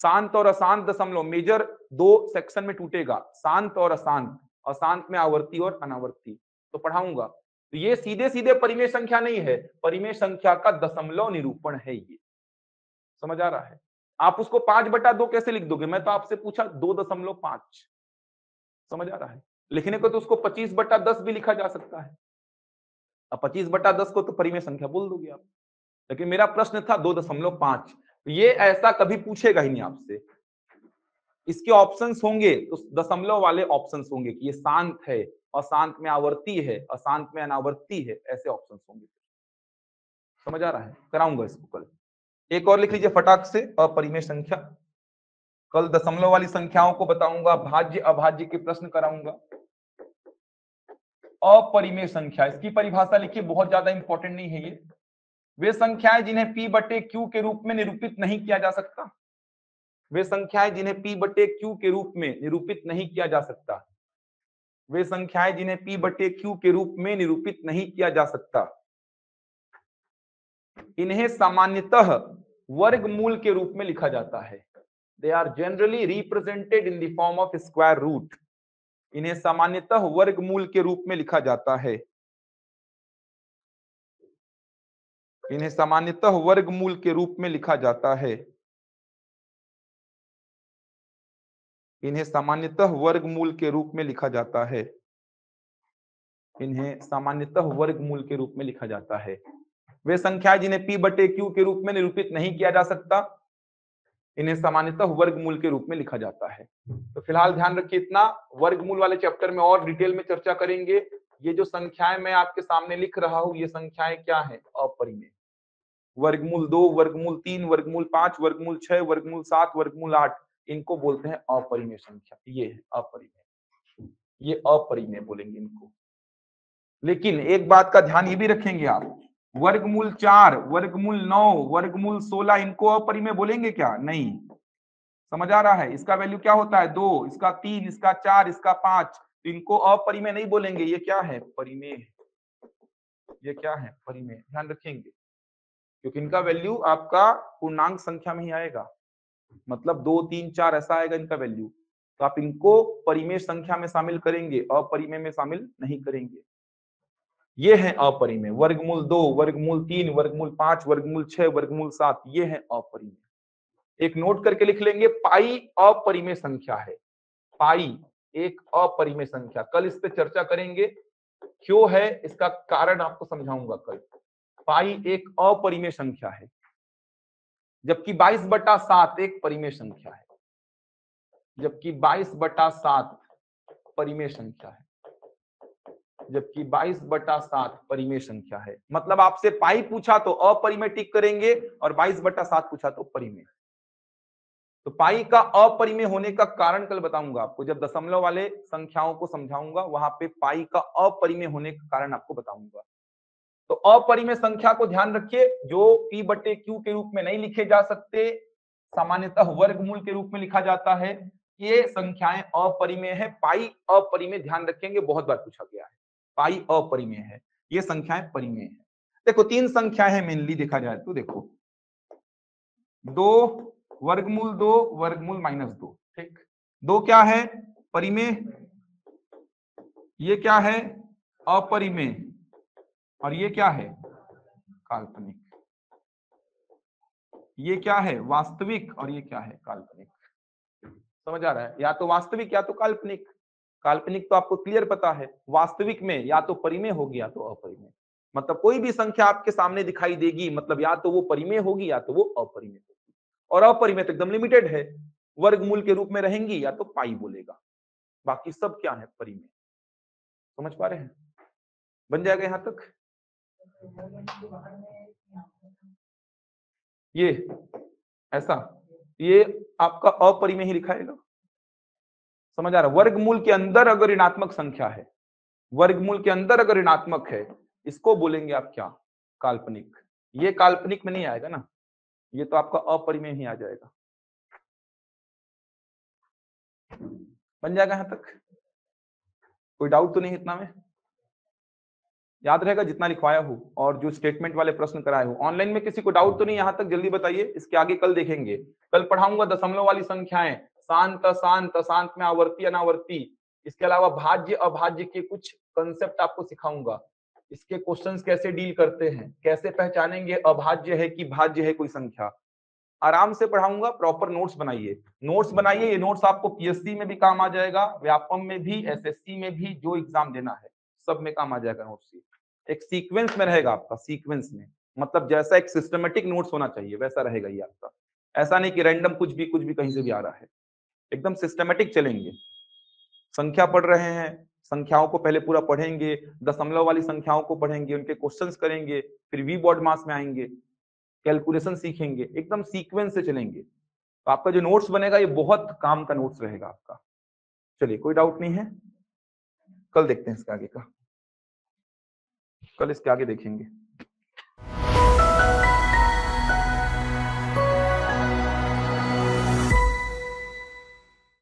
शांत और अशांत दशमलव मेजर 2 सेक्शन में टूटेगा, शांत और अशांत, अशांत में आवर्ती और अनावर्ती, तो पढ़ाऊंगा। तो ये सीधे सीधे परिमेय संख्या नहीं है, परिमेय संख्या का दशमलव निरूपण है ये। समझ आ रहा है। आप उसको 5/2 कैसे लिख दोगे, मैं तो आपसे पूछा 2.5। समझ आ रहा है। लिखने को तो उसको 25/10 भी लिखा जा सकता है। अब 25/10 को तो परिमेय संख्या बोल दोगे आप, लेकिन मेरा प्रश्न था 2.5। ये ऐसा कभी पूछेगा ही नहीं आपसे। इसके ऑप्शंस होंगे तो दशमलव वाले ऑप्शंस होंगे कि ये शांत है, अशांत में आवर्ती है, अशांत में अनावर्ती है, ऐसे ऑप्शंस होंगे। समझ आ रहा है, कराऊंगा इसको कल। एक और लिख लीजिए फटाक से, अपरिमेय संख्या। कल दशमलव वाली संख्याओं को बताऊंगा, भाज्य अभाज्य के प्रश्न कराऊंगा। अपरिमेय संख्या, इसकी परिभाषा लिखिए, बहुत ज्यादा इंपॉर्टेंट नहीं है ये। वे संख्याएं जिन्हें p/q के रूप में निरूपित नहीं किया जा सकता, वे संख्याएं जिन्हें p/q के रूप में निरूपित नहीं किया जा सकता, वे संख्याएं जिन्हें p/q के रूप में निरूपित नहीं किया जा सकता, इन्हें सामान्यतः वर्गमूल के रूप में लिखा जाता है। They are generally represented in the form of square root. इन्हें सामान्यतः वर्गमूल के रूप में लिखा जाता है। इन्हें सामान्यतः वर्गमूल के रूप में लिखा जाता है। इन्हें सामान्यतः वर्गमूल के रूप में लिखा जाता है। इन्हें सामान्यतः वर्गमूल के रूप में लिखा जाता है। वे संख्याएं जिन्हें p/q के रूप में निरूपित नहीं किया जा सकता, इन्हें सामान्यतः वर्गमूल के रूप में लिखा जाता है। तो फिलहाल ध्यान रखिए इतना, वर्गमूल वाले चैप्टर में और डिटेल में चर्चा करेंगे। ये जो संख्याएं मैं आपके सामने लिख रहा हूं, ये संख्याएं क्या है, अपरिमेय। वर्गमूल 2, वर्गमूल 3, वर्गमूल 5, वर्गमूल 6, वर्गमूल 7, वर्गमूल 8, इनको बोलते हैं अपरिमेय संख्या। ये है अपरिमेय, ये अपरिमेय बोलेंगे इनको। लेकिन एक बात का ध्यान ये भी रखेंगे आप, वर्गमूल 4, वर्गमूल 9, वर्गमूल 16, इनको अपरिमेय बोलेंगे क्या? नहीं। समझ आ रहा है? इसका वैल्यू क्या होता है? 2, इसका 3, इसका 4, इसका 5, तो इनको अपरिमेय नहीं बोलेंगे। ये क्या है? परिमेय। ये क्या है? परिमेय। ध्यान रखेंगे, क्योंकि इनका वैल्यू आपका पूर्णांक संख्या में ही आएगा, मतलब 2, 3, 4 ऐसा आएगा इनका वैल्यू। तो आप इनको परिमेय संख्या में शामिल करेंगे, अपरिमेय में शामिल नहीं करेंगे। ये है अपरिमेय। वर्गमूल 2, वर्गमूल 3, वर्गमूल 5, वर्गमूल 6, वर्गमूल 7, ये है अपरिमेय। एक नोट करके लिख लेंगे, पाई अपरिमेय संख्या है। पाई एक अपरिमेय संख्या। कल इस पे चर्चा करेंगे, क्यों है इसका कारण आपको समझाऊंगा कल। पाई एक अपरिमेय संख्या है, जबकि 22/7 एक परिमेय संख्या है। जबकि 22/7 परिमेय संख्या है। जबकि 22/7 परिमेय संख्या है। मतलब आपसे पाई पूछा तो अपरिमेय टिक करेंगे, और 22/7 पूछा तो परिमेय। तो पाई का अपरिमेय होने का कारण कल बताऊंगा आपको, जब दशमलव वाले संख्याओं को समझाऊंगा, वहां पे पाई का अपरिमेय होने का कारण आपको बताऊंगा। तो अपरिमेय संख्या को ध्यान रखिए, जो P/Q के रूप में नहीं लिखे जा सकते, सामान्यतः वर्गमूल के रूप में लिखा जाता है। ये संख्याएं अपरिमेय है। पाई अपरिमेय, ध्यान रखेंगे, बहुत बार पूछा गया है। पाई अपरिमेय है, ये संख्याएं परिमेय है। देखो 3 संख्याएं हैं मेनली देखा जाए तो। देखो 2, वर्गमूल 2, वर्गमूल -2, ठीक। 2 क्या है? परिमेय। ये क्या है? अपरिमेय। और ये क्या है? काल्पनिक। ये क्या है? वास्तविक। और ये क्या है? काल्पनिक। समझ आ रहा है? या तो वास्तविक या तो काल्पनिक। काल्पनिक तो आपको क्लियर पता है। वास्तविक में या तो परिमेय होगी या तो अपरिमेय। मतलब कोई भी संख्या आपके सामने दिखाई देगी, मतलब या तो वो परिमेय होगी या तो वो अपरिमेय होगी। और अपरिमेय तो एकदम लिमिटेड है, वर्गमूल के रूप में रहेंगी या तो पाई बोलेगा। बाकी सब क्या है? परिमेय। समझ पा रहे हैं? बन जाएगा यहां तक? ये ऐसा, ये आपका अपरिमेय ही लिखाएगा। समझ आ रहा है? वर्गमूल के अंदर अगर ऋणात्मक संख्या है, वर्गमूल के अंदर अगर ऋणात्मक है, इसको बोलेंगे आप क्या? काल्पनिक। ये काल्पनिक में नहीं आएगा ना, ये तो आपका अपरिमेय ही आ जाएगा। बन जाएगा यहां तक? कोई डाउट तो नहीं इतना में? याद रहेगा जितना लिखवाया हूं, और जो स्टेटमेंट वाले प्रश्न कराए हूं। ऑनलाइन में किसी को डाउट तो नहीं यहां तक? जल्दी बताइए, इसके आगे कल देखेंगे। कल पढ़ाऊंगा दशमलव वाली संख्याएं, शांत अशांत, अशांत में आवर्ती अनावर्ती। इसके अलावा भाज्य अभाज्य के कुछ कंसेप्ट आपको सिखाऊंगा। इसके क्वेश्चंस कैसे डील करते हैं, कैसे पहचानेंगे अभाज्य है कि भाज्य है कोई संख्या। आराम से पढ़ाऊंगा, प्रॉपर नोट्स बनाइए। नोट्स बनाइए, ये नोट्स आपको पीएससी में भी काम आ जाएगा, व्यापम में भी, एसएससी में भी, जो एग्जाम देना है सब में काम आ जाएगा नोट्स। एक सीक्वेंस में रहेगा आपका, सीक्वेंस में, मतलब जैसा एक सिस्टमेटिक नोट्स होना चाहिए वैसा रहेगा ये आपका। ऐसा नहीं कि रैंडम कुछ भी कहीं से भी आ रहा है। एकदम सिस्टमेटिक चलेंगे। संख्या पढ़ रहे हैं, संख्याओं को पहले पूरा पढ़ेंगे, दशमलव वाली संख्याओं को पढ़ेंगे, उनके क्वेश्चंस करेंगे, फिर वी बॉड मास में आएंगे, कैलकुलेशन सीखेंगे, एकदम सीक्वेंस से चलेंगे। तो आपका जो नोट्स बनेगा ये बहुत काम का नोट्स रहेगा आपका। चलिए, कोई डाउट नहीं है? कल देखते हैं इसके आगे का, कल इसके आगे देखेंगे।